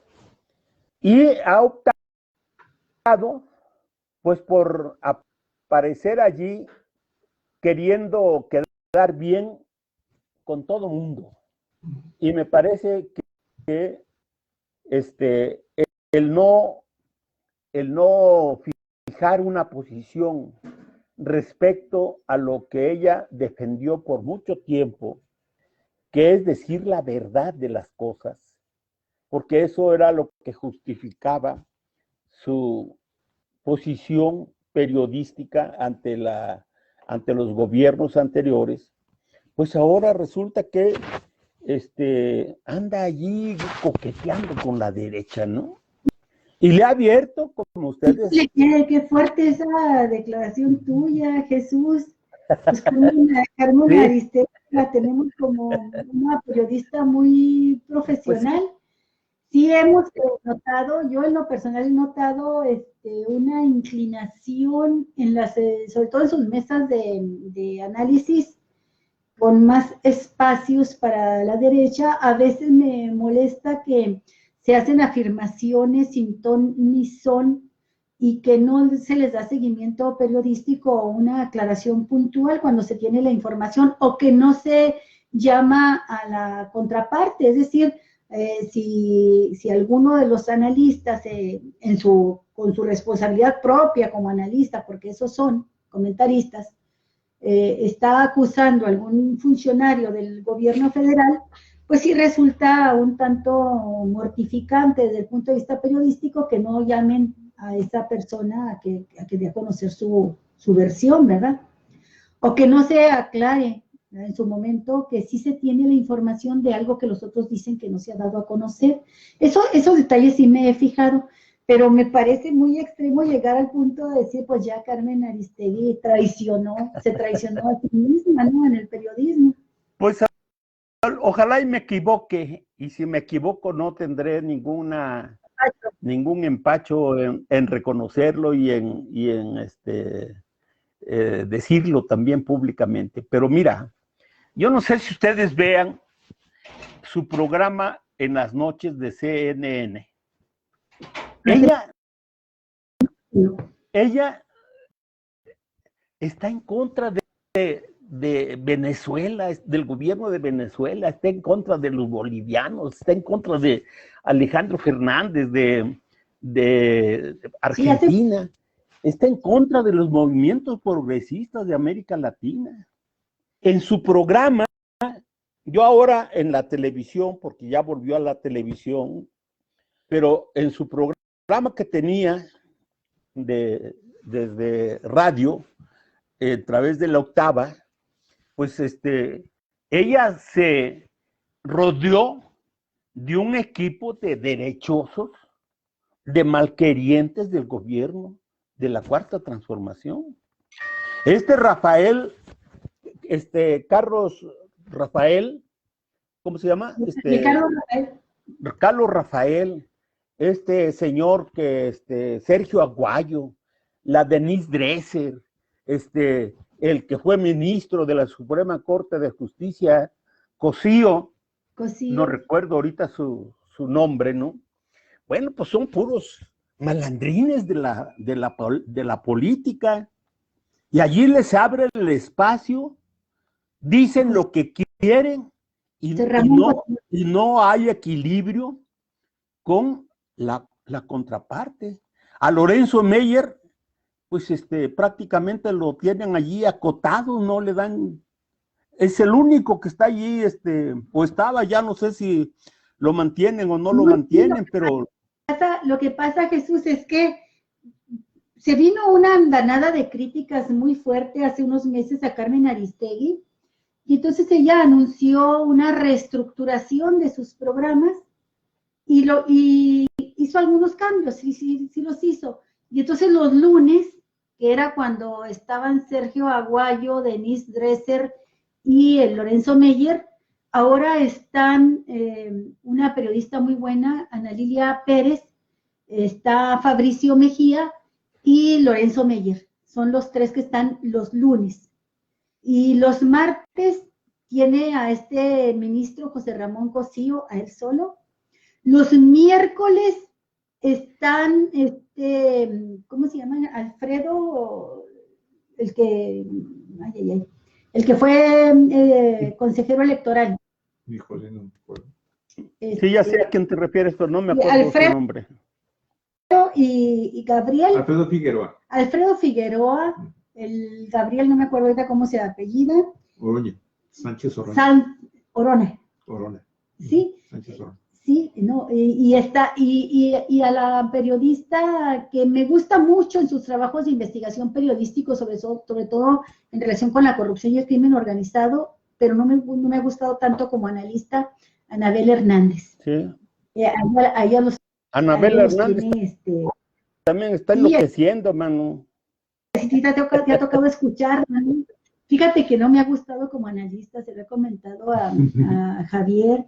Speaker 2: y ha optado pues por aparecer allí queriendo quedar bien con todo mundo. Y me parece que el no fijar una posición respecto a lo que ella defendió por mucho tiempo, que es decir la verdad de las cosas, porque eso era lo que justificaba su posición periodística ante los gobiernos anteriores, pues ahora resulta que anda allí coqueteando con la derecha, ¿no? Y le ha abierto, como ustedes...
Speaker 3: Qué fuerte esa declaración tuya, Jesús. Pues Carmen
Speaker 2: Sí.
Speaker 3: Aristegui la tenemos como una periodista muy profesional.
Speaker 2: Pues
Speaker 3: sí hemos notado, yo en lo personal he notado una inclinación en sobre todo en sus mesas de análisis, con más espacios para la derecha. A veces me molesta que se hacen afirmaciones sin ton ni son y que no se les da seguimiento periodístico o una aclaración puntual cuando se tiene la información, o que no se llama a la contraparte. Es decir, si alguno de los analistas con su responsabilidad propia como analista, porque esos son comentaristas, está acusando a algún funcionario del gobierno federal, pues sí resulta un tanto mortificante desde el punto de vista periodístico que no llamen a esa persona a que dé a conocer su versión, ¿verdad? O que no se aclare, ¿verdad?, en su momento, que sí se tiene la información de algo que los otros dicen que no se ha dado a conocer. Esos detalles sí me he fijado, pero me parece muy extremo llegar al punto de decir, pues ya Carmen Aristegui se traicionó a sí misma, ¿no?, en el periodismo.
Speaker 2: Pues ojalá y me equivoque, y si me equivoco no tendré ningún empacho en reconocerlo y en decirlo también públicamente. Pero mira, yo no sé si ustedes vean su programa en las noches de CNN. Ella está en contra de Venezuela, del gobierno de Venezuela, está en contra de los bolivianos, está en contra de Alejandro Fernández, de Argentina, está en contra de los movimientos progresistas de América Latina. En su programa, yo ahora en la televisión, porque ya volvió a la televisión, pero en su programa que tenía desde radio, a través de La Octava, pues ella se rodeó de un equipo de derechosos, de malquerientes del gobierno de la Cuarta Transformación. Carlos Rafael, ¿cómo se llama? Carlos Rafael, señor Sergio Aguayo, la Denise Dresser, el que fue ministro de la Suprema Corte de Justicia, Cosío, no recuerdo ahorita su nombre, ¿no? Bueno, pues son puros malandrines de la política, y allí les abre el espacio, dicen lo que quieren, y no hay equilibrio con la contraparte. A Lorenzo Meyer, pues prácticamente lo tienen allí acotado, no le dan, es el único que está allí, o estaba, ya no sé si lo mantienen o no lo mantienen, pero...
Speaker 3: Lo que pasa, Jesús, es que se vino una andanada de críticas muy fuerte hace unos meses a Carmen Aristegui, y entonces ella anunció una reestructuración de sus programas y hizo algunos cambios, sí los hizo. Y entonces los lunes, que era cuando estaban Sergio Aguayo, Denise Dresser y el Lorenzo Meyer, ahora están una periodista muy buena, Ana Lilia Pérez, está Fabricio Mejía y Lorenzo Meyer. Son los tres que están los lunes. Y los martes tiene a este ministro José Ramón Cosío, a él solo. Los miércoles están, ¿cómo se llama? Alfredo, el que fue consejero electoral.
Speaker 1: Híjole, no me acuerdo.
Speaker 2: Sí, ya sé a quién te refieres, pero no me acuerdo
Speaker 3: Alfredo,
Speaker 2: su nombre.
Speaker 3: Y Gabriel.
Speaker 1: Alfredo Figueroa.
Speaker 3: Alfredo Figueroa, el Gabriel, no me acuerdo ahorita cómo se apellida.
Speaker 1: Oroña, Sánchez Oroña.
Speaker 3: Orone.
Speaker 1: Orona.
Speaker 3: Sí.
Speaker 1: Sánchez Orona.
Speaker 3: Sí, no, y a la periodista que me gusta mucho en sus trabajos de investigación periodístico, sobre todo en relación con la corrupción y el crimen organizado, pero no me ha gustado tanto como analista, Anabel Hernández.
Speaker 2: Sí.
Speaker 3: Anabel
Speaker 2: Hernández también está enloqueciendo, mano.
Speaker 3: Sí, te ha tocado escuchar, mano. Fíjate que no me ha gustado como analista, se lo he comentado a Javier,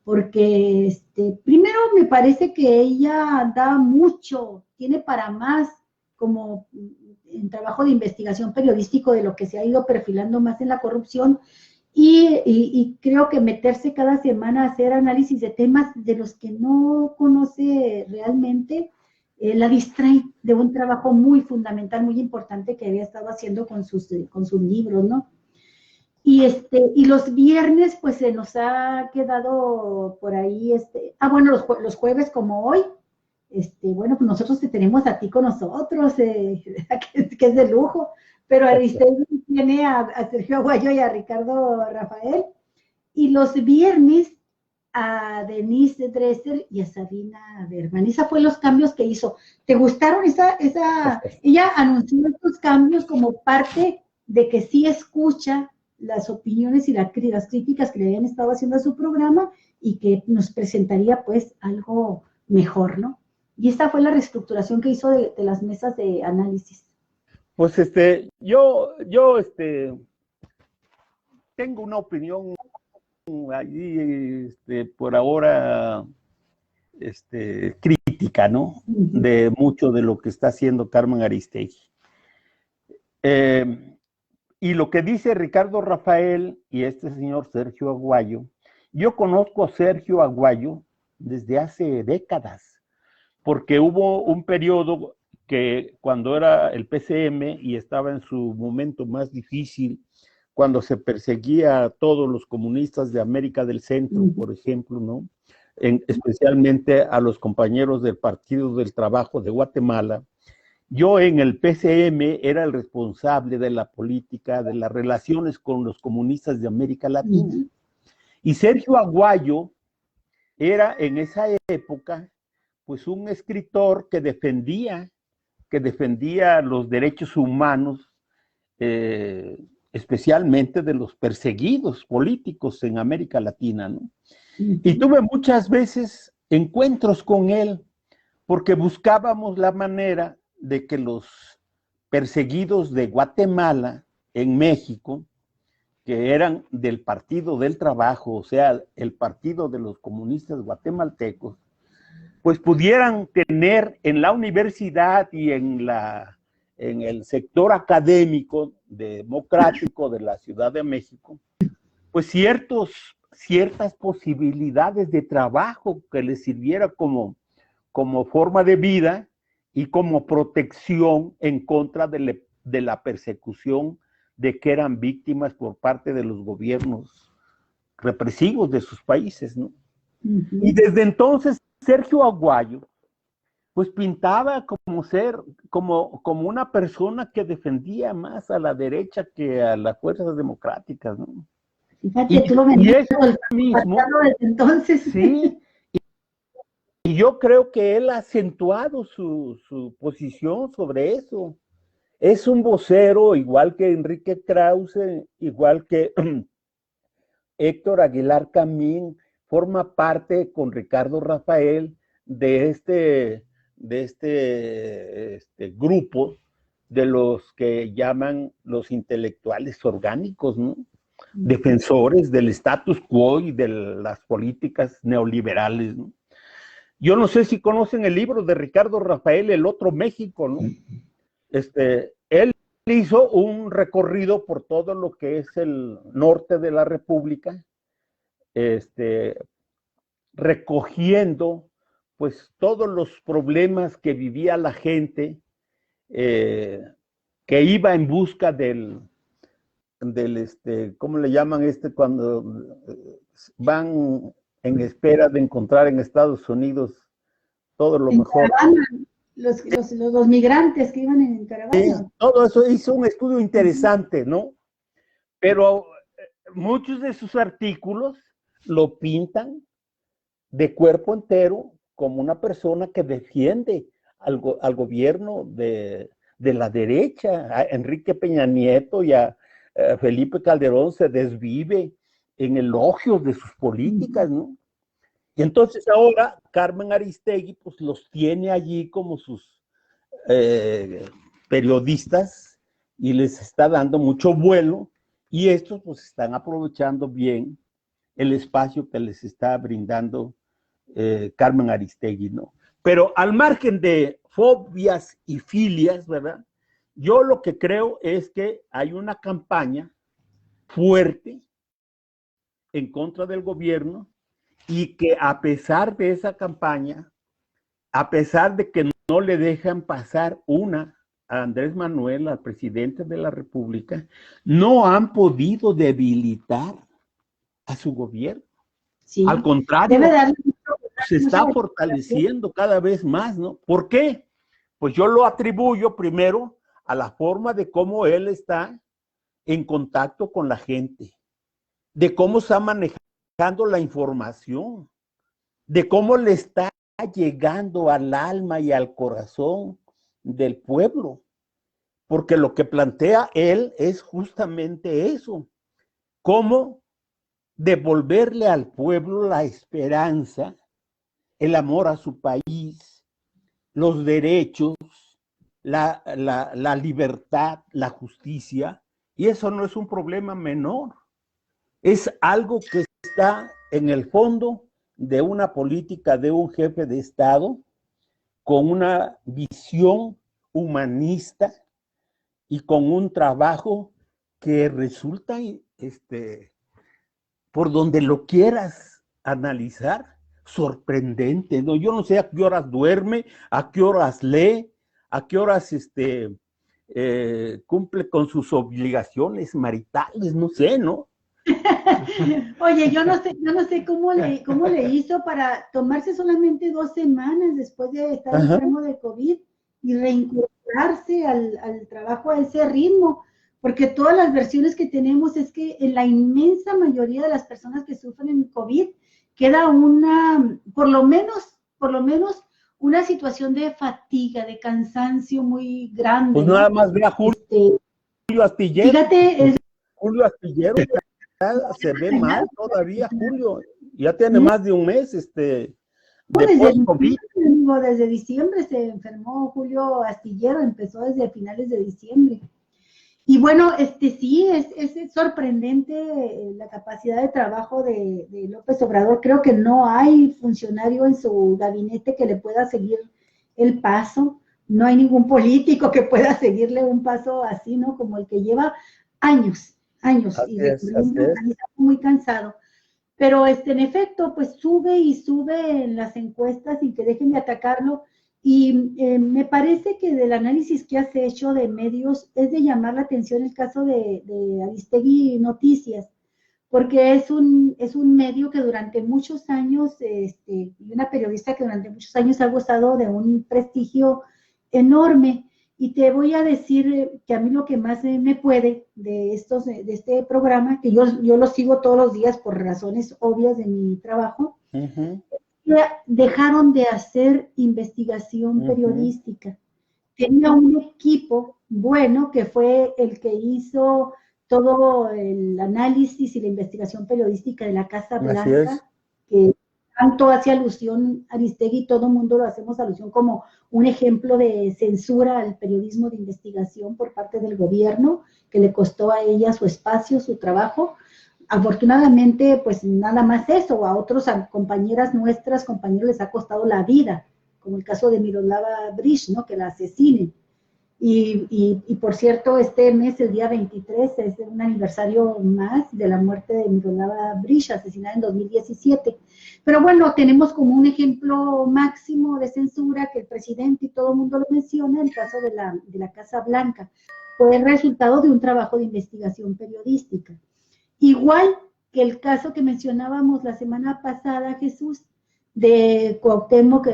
Speaker 3: porque primero me parece que ella da mucho, tiene para más como en trabajo de investigación periodístico de lo que se ha ido perfilando más en la corrupción, y creo que meterse cada semana a hacer análisis de temas de los que no conoce realmente, la distrae de un trabajo muy fundamental, muy importante que había estado haciendo con sus libros, ¿no? Y los viernes, pues se nos ha quedado por ahí, bueno, los jueves como hoy, bueno, pues nosotros te tenemos a ti con nosotros, que es de lujo, pero Aristegui tiene a Sergio Aguayo y a Ricardo Rafael, y los viernes a Denise Dresser y a Sabina Berman. Esa fue los cambios que hizo. ¿Te gustaron ella anunció estos cambios como parte de que sí escucha las opiniones y las críticas que le habían estado haciendo a su programa y que nos presentaría pues algo mejor, ¿no? Y esta fue la reestructuración que hizo de las mesas de análisis.
Speaker 2: Pues yo tengo una opinión allí, por ahora, crítica, ¿no? De mucho de lo que está haciendo Carmen Aristegui. Y lo que dice Ricardo Rafael y este señor Sergio Aguayo, yo conozco a Sergio Aguayo desde hace décadas, porque hubo un periodo que cuando era el PCM y estaba en su momento más difícil, cuando se perseguía a todos los comunistas de América del Centro, por ejemplo, ¿no? Especialmente a los compañeros del Partido del Trabajo de Guatemala. Yo en el PCM era el responsable de la política, de las relaciones con los comunistas de América Latina. Y Sergio Aguayo era en esa época pues un escritor que defendía los derechos humanos, especialmente de los perseguidos políticos en América Latina, ¿no? Y tuve muchas veces encuentros con él, porque buscábamos la manera de que los perseguidos de Guatemala en México, que eran del Partido del Trabajo, o sea, el partido de los comunistas guatemaltecos, pues pudieran tener en la universidad y en el sector académico democrático de la Ciudad de México, pues ciertas posibilidades de trabajo que les sirviera como forma de vida y como protección en contra de la persecución de que eran víctimas por parte de los gobiernos represivos de sus países, ¿no? Y desde entonces Sergio Aguayo pues pintaba como una persona que defendía más a la derecha que a las fuerzas democráticas, ¿no?
Speaker 3: Fíjate, tú lo venías
Speaker 2: mismo,
Speaker 3: desde entonces.
Speaker 2: Sí, y yo creo que él ha acentuado su posición sobre eso. Es un vocero, igual que Enrique Krause, igual que Héctor Aguilar Camín, forma parte con Ricardo Rafael de este grupo de los que llaman los intelectuales orgánicos, ¿no? Defensores del status quo y de las políticas neoliberales, ¿no? Yo no sé si conocen el libro de Ricardo Rafael, El Otro México, ¿no? Él hizo un recorrido por todo lo que es el norte de la República, recogiendo pues todos los problemas que vivía la gente que iba en busca del ¿cómo le llaman cuando van en espera de encontrar en Estados Unidos todo lo mejor?
Speaker 3: Los migrantes que iban en caravana.
Speaker 2: Sí, todo eso hizo un estudio interesante, ¿no? Pero muchos de sus artículos lo pintan de cuerpo entero como una persona que defiende al gobierno de la derecha. A Enrique Peña Nieto y a Felipe Calderón se desvive en elogios de sus políticas, ¿no? Y entonces ahora Carmen Aristegui pues los tiene allí como sus periodistas y les está dando mucho vuelo, y estos pues están aprovechando bien el espacio que les está brindando Carmen Aristegui, ¿no? Pero al margen de fobias y filias, ¿verdad? Yo lo que creo es que hay una campaña fuerte en contra del gobierno, y que a pesar de esa campaña, a pesar de que no le dejan pasar una a Andrés Manuel, al presidente de la República, no han podido debilitar a su gobierno. Sí. Al contrario, se está fortaleciendo cada vez más, ¿no? ¿Por qué? Pues yo lo atribuyo primero a la forma de cómo él está en contacto con la gente, de cómo está manejando la información, de cómo le está llegando al alma y al corazón del pueblo, porque lo que plantea él es justamente eso, cómo devolverle al pueblo la esperanza, el amor a su país, los derechos, la libertad, la justicia, y eso no es un problema menor, es algo que está en el fondo de una política de un jefe de Estado con una visión humanista y con un trabajo que resulta, por donde lo quieras analizar, sorprendente, ¿no? Yo no sé a qué horas duerme, a qué horas lee, a qué horas cumple con sus obligaciones maritales, no sé, ¿no?
Speaker 3: Oye, yo no sé cómo le hizo para tomarse solamente 2 semanas después de estar enfermo de COVID y reincorporarse al trabajo a ese ritmo, porque todas las versiones que tenemos es que en la inmensa mayoría de las personas que sufren COVID queda por lo menos una situación de fatiga, de cansancio muy grande.
Speaker 2: Pues nada más ve a Julio Astillero.
Speaker 3: Fíjate,
Speaker 2: Julio Astillero se ve mal todavía, Julio. Ya tiene más de un mes
Speaker 3: desde diciembre se enfermó Julio Astillero, empezó desde finales de diciembre. Y bueno, sí, es sorprendente la capacidad de trabajo de López Obrador. Creo que no hay funcionario en su gabinete que le pueda seguir el paso. No hay ningún político que pueda seguirle un paso así, ¿no? Como el que lleva años, y está muy cansado. Pero en efecto, pues sube y sube en las encuestas sin que dejen de atacarlo. Y me parece que del análisis que has hecho de medios es de llamar la atención el caso de Aristegui Noticias, porque es un medio que durante muchos años, y una periodista que durante muchos años ha gozado de un prestigio enorme. Y te voy a decir que a mí lo que más me puede de este programa, que yo lo sigo todos los días por razones obvias de mi trabajo, dejaron de hacer investigación periodística. Tenía un equipo bueno que fue el que hizo todo el análisis y la investigación periodística de la Casa Blanca, que tanto hace alusión Aristegui, todo el mundo lo hacemos alusión como un ejemplo de censura al periodismo de investigación por parte del gobierno, que le costó a ella su espacio, su trabajo. Afortunadamente, pues nada más eso, a otros compañeras nuestras, compañeros les ha costado la vida, como el caso de Miroslava Bridge, ¿no? Que la asesinen. Y por cierto, este mes, el día 23, es un aniversario más de la muerte de Miroslava Breach, asesinada en 2017. Pero bueno, tenemos como un ejemplo máximo de censura que el presidente y todo el mundo lo menciona, el caso de la Casa Blanca. Fue el resultado de un trabajo de investigación periodística. Igual que el caso que mencionábamos la semana pasada, Jesús, de Cuauhtémoc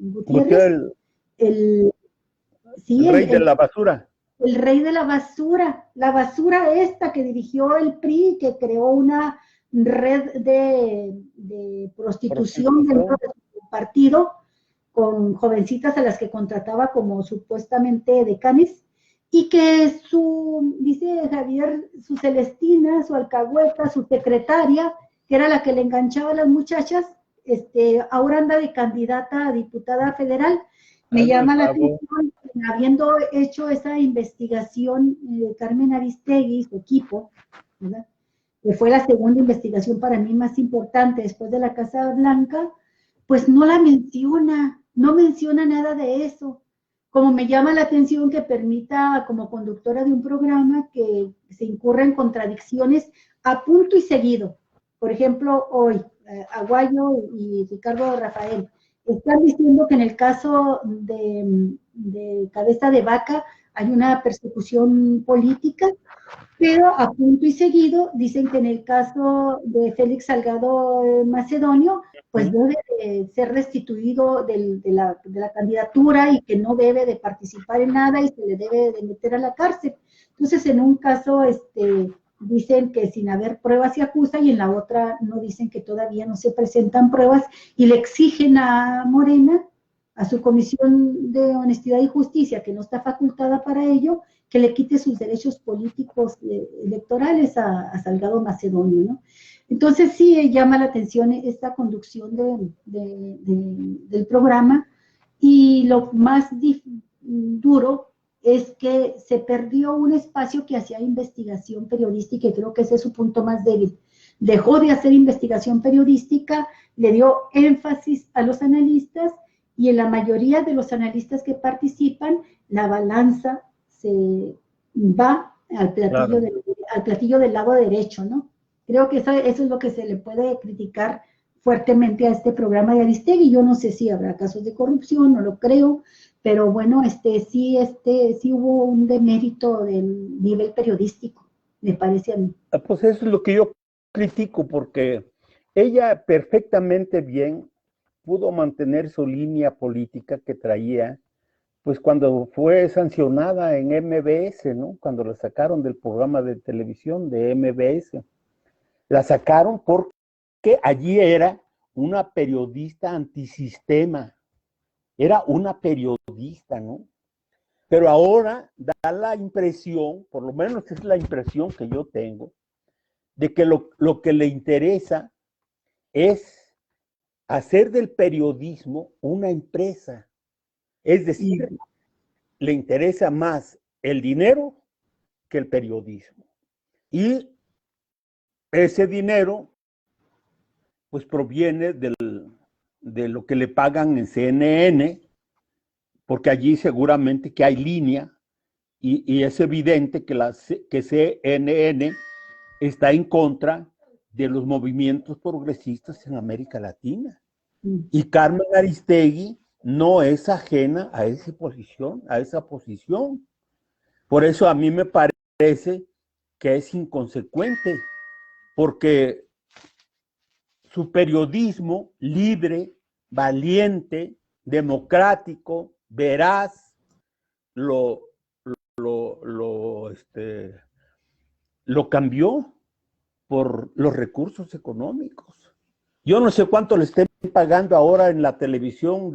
Speaker 3: Gutiérrez, el
Speaker 2: rey de la basura.
Speaker 3: El rey de la basura esta que dirigió el PRI, que creó una red de prostitución dentro de su partido, con jovencitas a las que contrataba como supuestamente decanes, y que dice Javier, su Celestina, su alcahueta, su secretaria, que era la que le enganchaba a las muchachas, ahora anda de candidata a diputada federal. Me llama la atención, habiendo hecho esa investigación, Carmen Aristegui, su equipo, ¿verdad?, que fue la segunda investigación para mí más importante después de la Casa Blanca, pues no la menciona, no menciona nada de eso. Como me llama la atención que permita, como conductora de un programa, que se incurra en contradicciones a punto y seguido. Por ejemplo, hoy, Aguayo y Ricardo Rafael están diciendo que en el caso de Cabeza de Vaca hay una persecución política, pero a punto y seguido dicen que en el caso de Félix Salgado Macedonio, pues debe de ser restituido de la candidatura y que no debe de participar en nada y se le debe de meter a la cárcel. Entonces, en un caso, dicen que sin haber pruebas se acusa, y en la otra no, dicen que todavía no se presentan pruebas y le exigen a Morena, a su Comisión de Honestidad y Justicia, que no está facultada para ello, que le quite sus derechos políticos electorales a Salgado Macedonio, ¿no? Entonces sí llama la atención esta conducción del programa, y lo más duro es que se perdió un espacio que hacía investigación periodística, y creo que ese es su punto más débil. Dejó de hacer investigación periodística, le dio énfasis a los analistas, y en la mayoría de los analistas que participan, la balanza se va al platillo, claro, al platillo del lado derecho, ¿no? Creo que eso es lo que se le puede criticar fuertemente a este programa de Aristegui. Yo no sé si habrá casos de corrupción, no lo creo, pero bueno, sí hubo un demérito del nivel periodístico, me parece a mí.
Speaker 2: Pues eso es lo que yo critico, porque ella perfectamente bien pudo mantener su línea política que traía, pues cuando fue sancionada en MBS, ¿no? Cuando la sacaron del programa de televisión de MBS. La sacaron porque allí era una periodista antisistema. Era una periodista, ¿no? Pero ahora da la impresión, por lo menos es la impresión que yo tengo, de que lo que le interesa es hacer del periodismo una empresa. Es decir, le interesa más el dinero que el periodismo. Y ese dinero, pues proviene de lo que le pagan en CNN, porque allí seguramente que hay línea, y es evidente que CNN está en contra de los movimientos progresistas en América Latina. Y Carmen Aristegui no es ajena a esa posición. Por eso a mí me parece que es inconsecuente, porque su periodismo libre, valiente, democrático, veraz, lo cambió por los recursos económicos. Yo no sé cuánto le estén pagando ahora en la televisión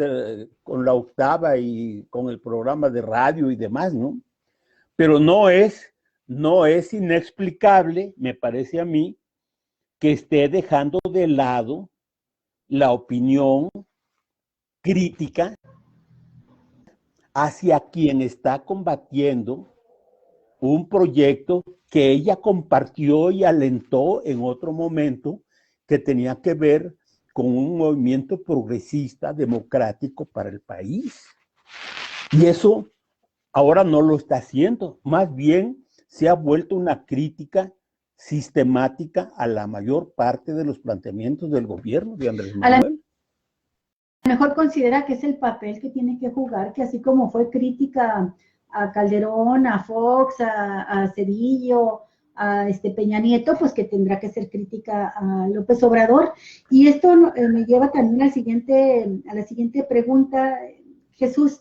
Speaker 2: con la Octava y con el programa de radio y demás, ¿no? Pero no es inexplicable, me parece a mí, que esté dejando de lado la opinión crítica hacia quien está combatiendo un proyecto que ella compartió y alentó en otro momento, que tenía que ver con un movimiento progresista democrático para el país. Y eso ahora no lo está haciendo, más bien se ha vuelto una crítica sistemática a la mayor parte de los planteamientos del gobierno de Andrés Manuel.
Speaker 3: A lo mejor considera que es el papel que tiene que jugar, que así como fue crítica a Calderón, a Fox, a Cedillo, a Peña Nieto, pues que tendrá que ser crítica a López Obrador. Y esto me lleva también a la siguiente pregunta, Jesús.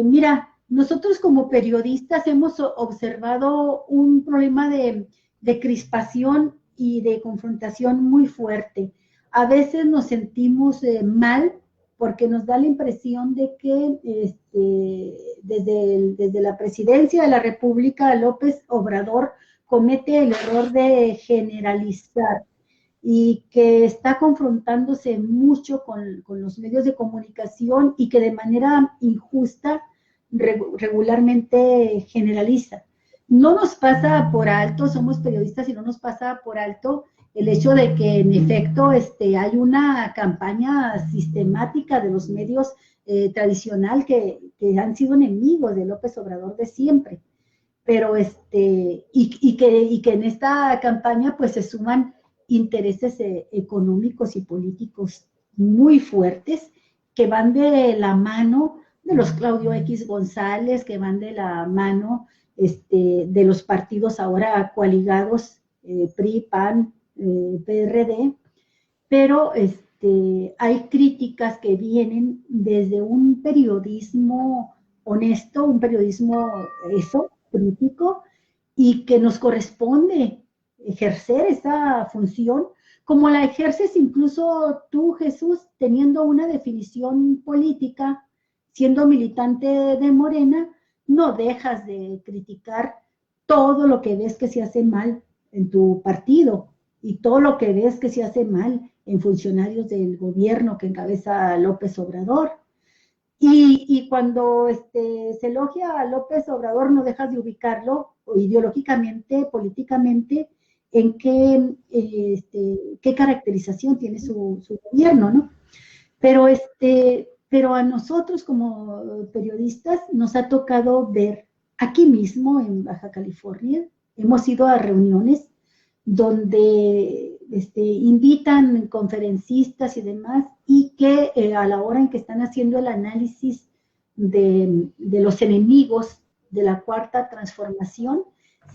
Speaker 3: Mira, nosotros como periodistas hemos observado un problema de crispación y de confrontación muy fuerte. A veces nos sentimos mal porque nos da la impresión de que desde la presidencia de la República, López Obrador comete el error de generalizar y que está confrontándose mucho con los medios de comunicación y que de manera injusta regularmente generaliza. No nos pasa por alto, somos periodistas y no nos pasa por alto el hecho de que en efecto hay una campaña sistemática de los medios tradicional que han sido enemigos de López Obrador de siempre, pero y que en esta campaña pues se suman intereses económicos y políticos muy fuertes que van de la mano de los Claudio X González, que van de la mano de los partidos ahora coaligados, PRI, PAN, PRD, pero hay críticas que vienen desde un periodismo honesto, un periodismo crítico, y que nos corresponde ejercer esa función, como la ejerces incluso tú, Jesús, teniendo una definición política, siendo militante de Morena, no dejas de criticar todo lo que ves que se hace mal en tu partido y todo lo que ves que se hace mal en funcionarios del gobierno que encabeza López Obrador. Y cuando se elogia a López Obrador, no dejas de ubicarlo ideológicamente, políticamente, en qué caracterización tiene su gobierno, ¿no? Pero a nosotros como periodistas nos ha tocado ver aquí mismo en Baja California, hemos ido a reuniones donde invitan conferencistas y demás, y que a la hora en que están haciendo el análisis de los enemigos de la Cuarta Transformación,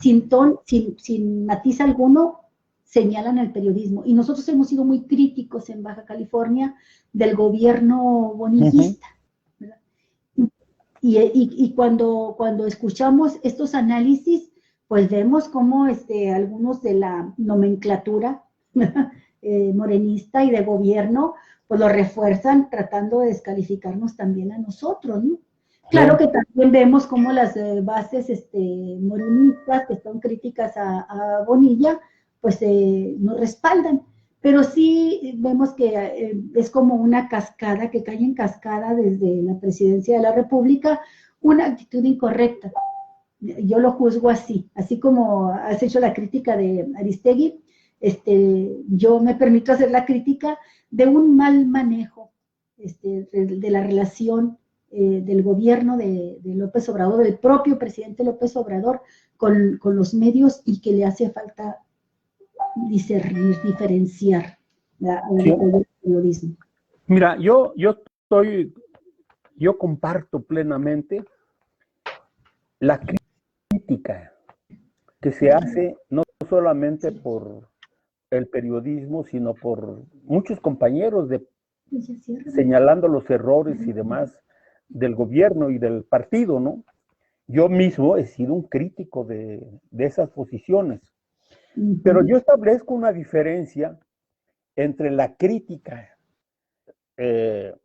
Speaker 3: sin matiz alguno, señalan el periodismo. Y nosotros hemos sido muy críticos en Baja California del gobierno bonillista. Y cuando escuchamos estos análisis, pues vemos cómo algunos de la nomenclatura morenista y de gobierno, pues lo refuerzan tratando de descalificarnos también a nosotros, ¿no? Claro que también vemos cómo las bases morenistas, que son críticas a Bonilla, pues nos respaldan, pero sí vemos que es como una cascada, que cae en cascada desde la presidencia de la República, una actitud incorrecta. Yo lo juzgo así como has hecho la crítica de Aristegui, yo me permito hacer la crítica de un mal manejo de la relación del gobierno de López Obrador, del propio presidente López Obrador con los medios, y que le hace falta discernir, diferenciar el periodismo.
Speaker 2: Mira, yo comparto plenamente la crítica que se hace no solamente por el periodismo, sino por muchos compañeros señalando los errores y demás del gobierno y del partido, ¿no? Yo mismo he sido un crítico de esas posiciones, pero yo establezco una diferencia entre la crítica que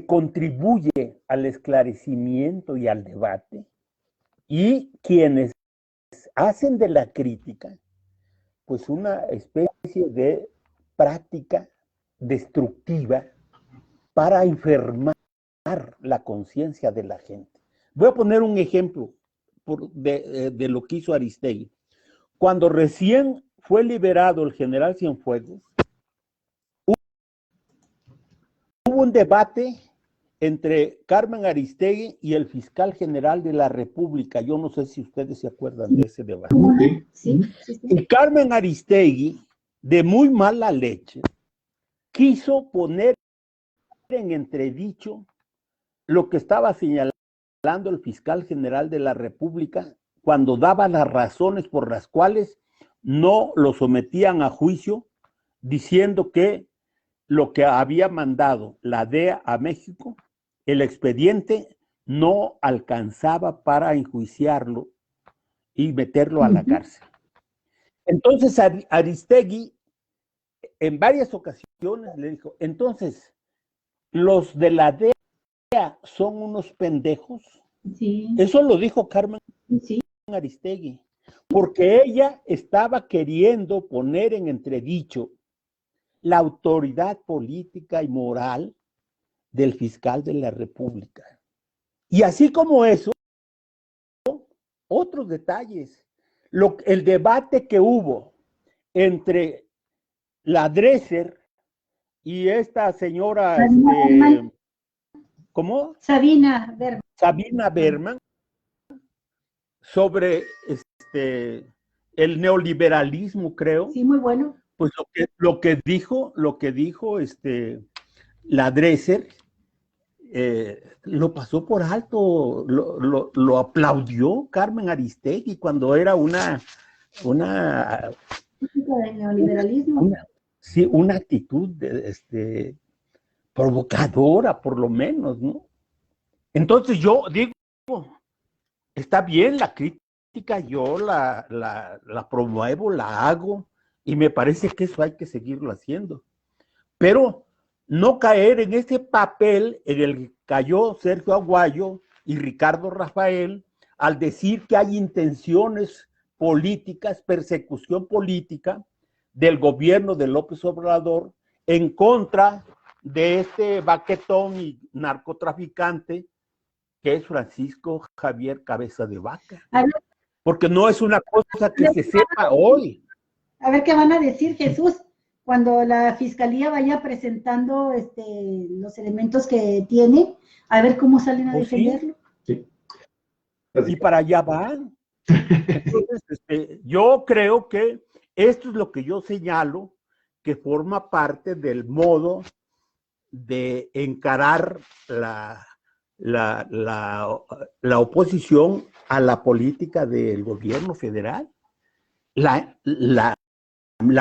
Speaker 2: contribuye al esclarecimiento y al debate, y quienes hacen de la crítica pues una especie de práctica destructiva para enfermar la conciencia de la gente. Voy a poner un ejemplo de lo que hizo Aristegui. Cuando recién fue liberado el general Cienfuegos, hubo un debate entre Carmen Aristegui y el fiscal general de la República. Yo no sé si ustedes se acuerdan de ese debate.
Speaker 3: Sí, sí, sí.
Speaker 2: Y Carmen Aristegui, de muy mala leche, quiso poner en entredicho lo que estaba señalando el fiscal general de la República cuando daba las razones por las cuales no lo sometían a juicio, diciendo que lo que había mandado la DEA a México, el expediente no alcanzaba para enjuiciarlo y meterlo a la cárcel. Entonces Aristegui en varias ocasiones le dijo, entonces, los de la DEA son unos pendejos.
Speaker 3: Sí.
Speaker 2: Eso lo dijo Carmen
Speaker 3: Sí.
Speaker 2: Aristegui, porque ella estaba queriendo poner en entredicho la autoridad política y moral del fiscal de la República. Y así como eso, otros detalles. El debate que hubo entre la Dresser y esta señora, ¿cómo?
Speaker 3: Sabina Berman.
Speaker 2: Sabina Berman, sobre el neoliberalismo, creo.
Speaker 3: Sí, muy bueno.
Speaker 2: Pues lo que dijo la Dresser, lo pasó por alto, lo aplaudió Carmen Aristegui cuando era una
Speaker 3: del neoliberalismo.
Speaker 2: Una actitud provocadora, por lo menos, ¿no? Entonces yo digo, está bien la crítica, yo la promuevo, la hago, y me parece que eso hay que seguirlo haciendo. Pero no caer en ese papel en el que cayó Sergio Aguayo y Ricardo Rafael al decir que hay intenciones políticas, persecución política del gobierno de López Obrador en contra de este baquetón y narcotraficante que es Francisco Javier Cabeza de Vaca. Porque no es una cosa que se sepa hoy.
Speaker 3: A ver qué van a decir, Jesús, cuando la fiscalía vaya presentando los elementos que tiene, a ver cómo salen a defenderlo.
Speaker 1: Sí.
Speaker 2: Y para allá van. Entonces, yo creo que esto es lo que yo señalo, que forma parte del modo de encarar la oposición a la política del gobierno federal. La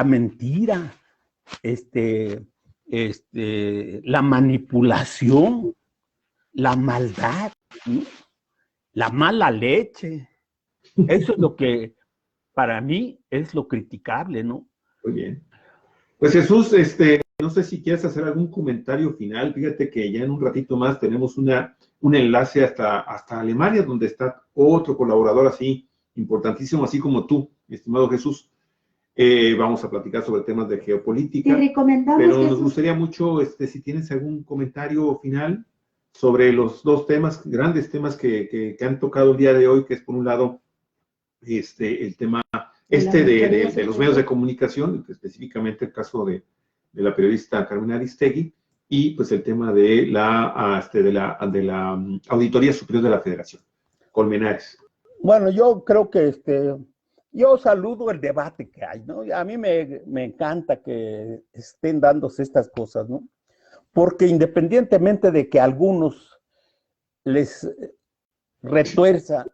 Speaker 2: mentira, la manipulación, la maldad, ¿no? La mala leche. Eso es lo que para mí es lo criticable, ¿no?
Speaker 1: Muy bien. Pues Jesús, no sé si quieres hacer algún comentario final. Fíjate que ya en un ratito más tenemos un enlace hasta Alemania, donde está otro colaborador así, importantísimo, así como tú, estimado Jesús. Vamos a platicar sobre temas de geopolítica.
Speaker 3: Te recomendamos,
Speaker 1: pero
Speaker 3: Jesús,
Speaker 1: nos gustaría mucho, si tienes algún comentario final sobre los dos temas, grandes temas que han tocado el día de hoy, que es por un lado el tema de los medios de comunicación, específicamente el caso de la periodista Carmen Aristegui, y pues el tema de la Auditoría Superior de la Federación, Colmenares.
Speaker 2: Bueno, yo creo que yo saludo el debate que hay, ¿no? A mí me encanta que estén dándose estas cosas, ¿no? Porque independientemente de que a algunos les retuerza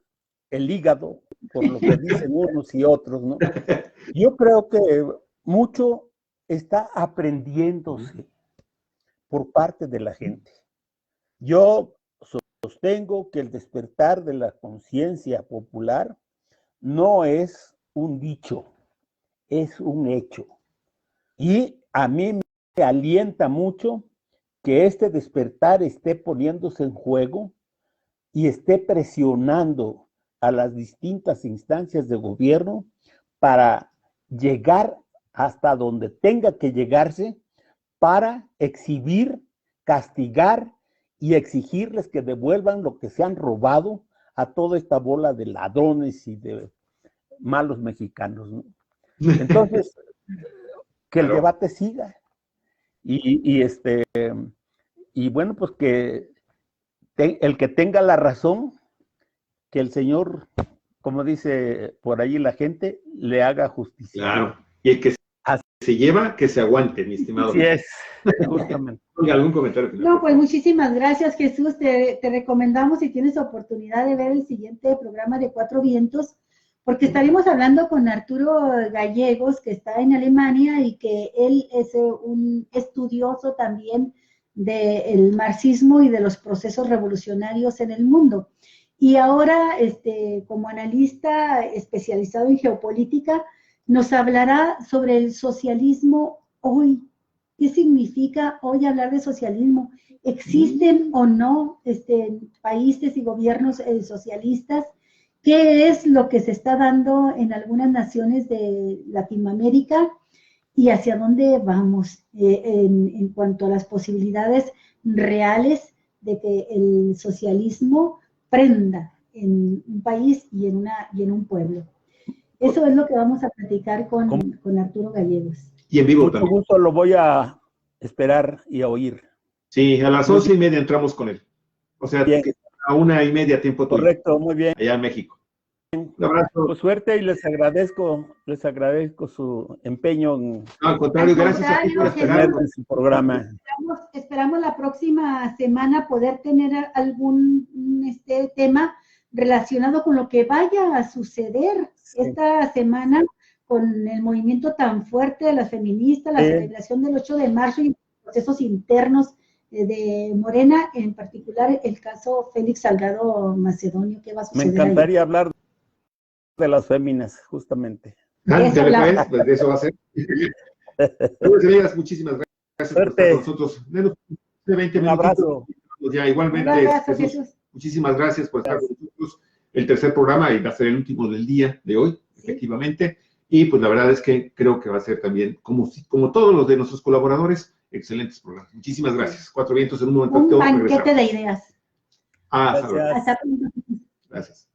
Speaker 2: el hígado por lo que dicen unos y otros, ¿no? Yo creo que mucho está aprendiéndose por parte de la gente. Yo sostengo que el despertar de la conciencia popular no es un dicho, es un hecho. Y a mí me alienta mucho que este despertar esté poniéndose en juego y esté presionando a las distintas instancias de gobierno para llegar hasta donde tenga que llegarse para exhibir, castigar y exigirles que devuelvan lo que se han robado a toda esta bola de ladrones y de malos mexicanos, ¿no? Entonces, que el debate siga y bueno, pues que el que tenga la razón, que el Señor, como dice por allí la gente, le haga justicia.
Speaker 1: Claro. Y el que se lleva, que se aguante, mi estimado.
Speaker 2: Así es, justamente.
Speaker 1: ¿Algún comentario final?
Speaker 3: No, pues muchísimas gracias, Jesús. Te recomendamos, si tienes oportunidad, de ver el siguiente programa de Cuatro Vientos, porque estaremos hablando con Arturo Gallegos, que está en Alemania y que él es un estudioso también del marxismo y de los procesos revolucionarios en el mundo. Y ahora, como analista especializado en geopolítica, nos hablará sobre el socialismo hoy. ¿Qué significa hoy hablar de socialismo? ¿Existen o no países y gobiernos socialistas? ¿Qué es lo que se está dando en algunas naciones de Latinoamérica? ¿Y hacia dónde vamos en cuanto a las posibilidades reales de que el socialismo prenda en un país y en un pueblo? Eso es lo que vamos a platicar con Arturo Gallegos.
Speaker 1: Y en vivo
Speaker 2: Mucho
Speaker 1: también.
Speaker 2: gusto, lo voy a esperar y a oír.
Speaker 1: Sí, a las 11:30 entramos con él. O sea,
Speaker 2: Bien.
Speaker 1: a 1:30 tiempo tuyo.
Speaker 2: Correcto, muy bien.
Speaker 1: Allá en México. Un abrazo.
Speaker 2: Pues suerte y les agradezco su empeño en
Speaker 1: No, al contrario, gracias a ti por esperarnos.
Speaker 2: en su programa.
Speaker 3: Esperamos la próxima semana poder tener algún tema relacionado con lo que vaya a suceder esta semana con el movimiento tan fuerte de las feministas, la celebración del 8 de marzo y los procesos internos de Morena, en particular el caso Félix Salgado Macedonio. ¿Qué va a suceder?
Speaker 2: Me encantaría hablar de las féminas, justamente.
Speaker 1: Pues de eso va a ser. Pues, amigas, muchísimas gracias por estar con nosotros. Menos de 20
Speaker 2: Un
Speaker 1: minutos.
Speaker 2: abrazo.
Speaker 1: Ya, igualmente, Jesús, muchísimas gracias por estar con nosotros. El tercer programa, y va a ser el último del día de hoy, efectivamente. Y pues la verdad es que creo que va a ser también, como todos los de nuestros colaboradores, excelentes programas. Muchísimas gracias. Cuatro Vientos en un momento.
Speaker 3: Un banquete de ideas.
Speaker 2: Gracias.
Speaker 3: Hasta luego.
Speaker 1: Gracias.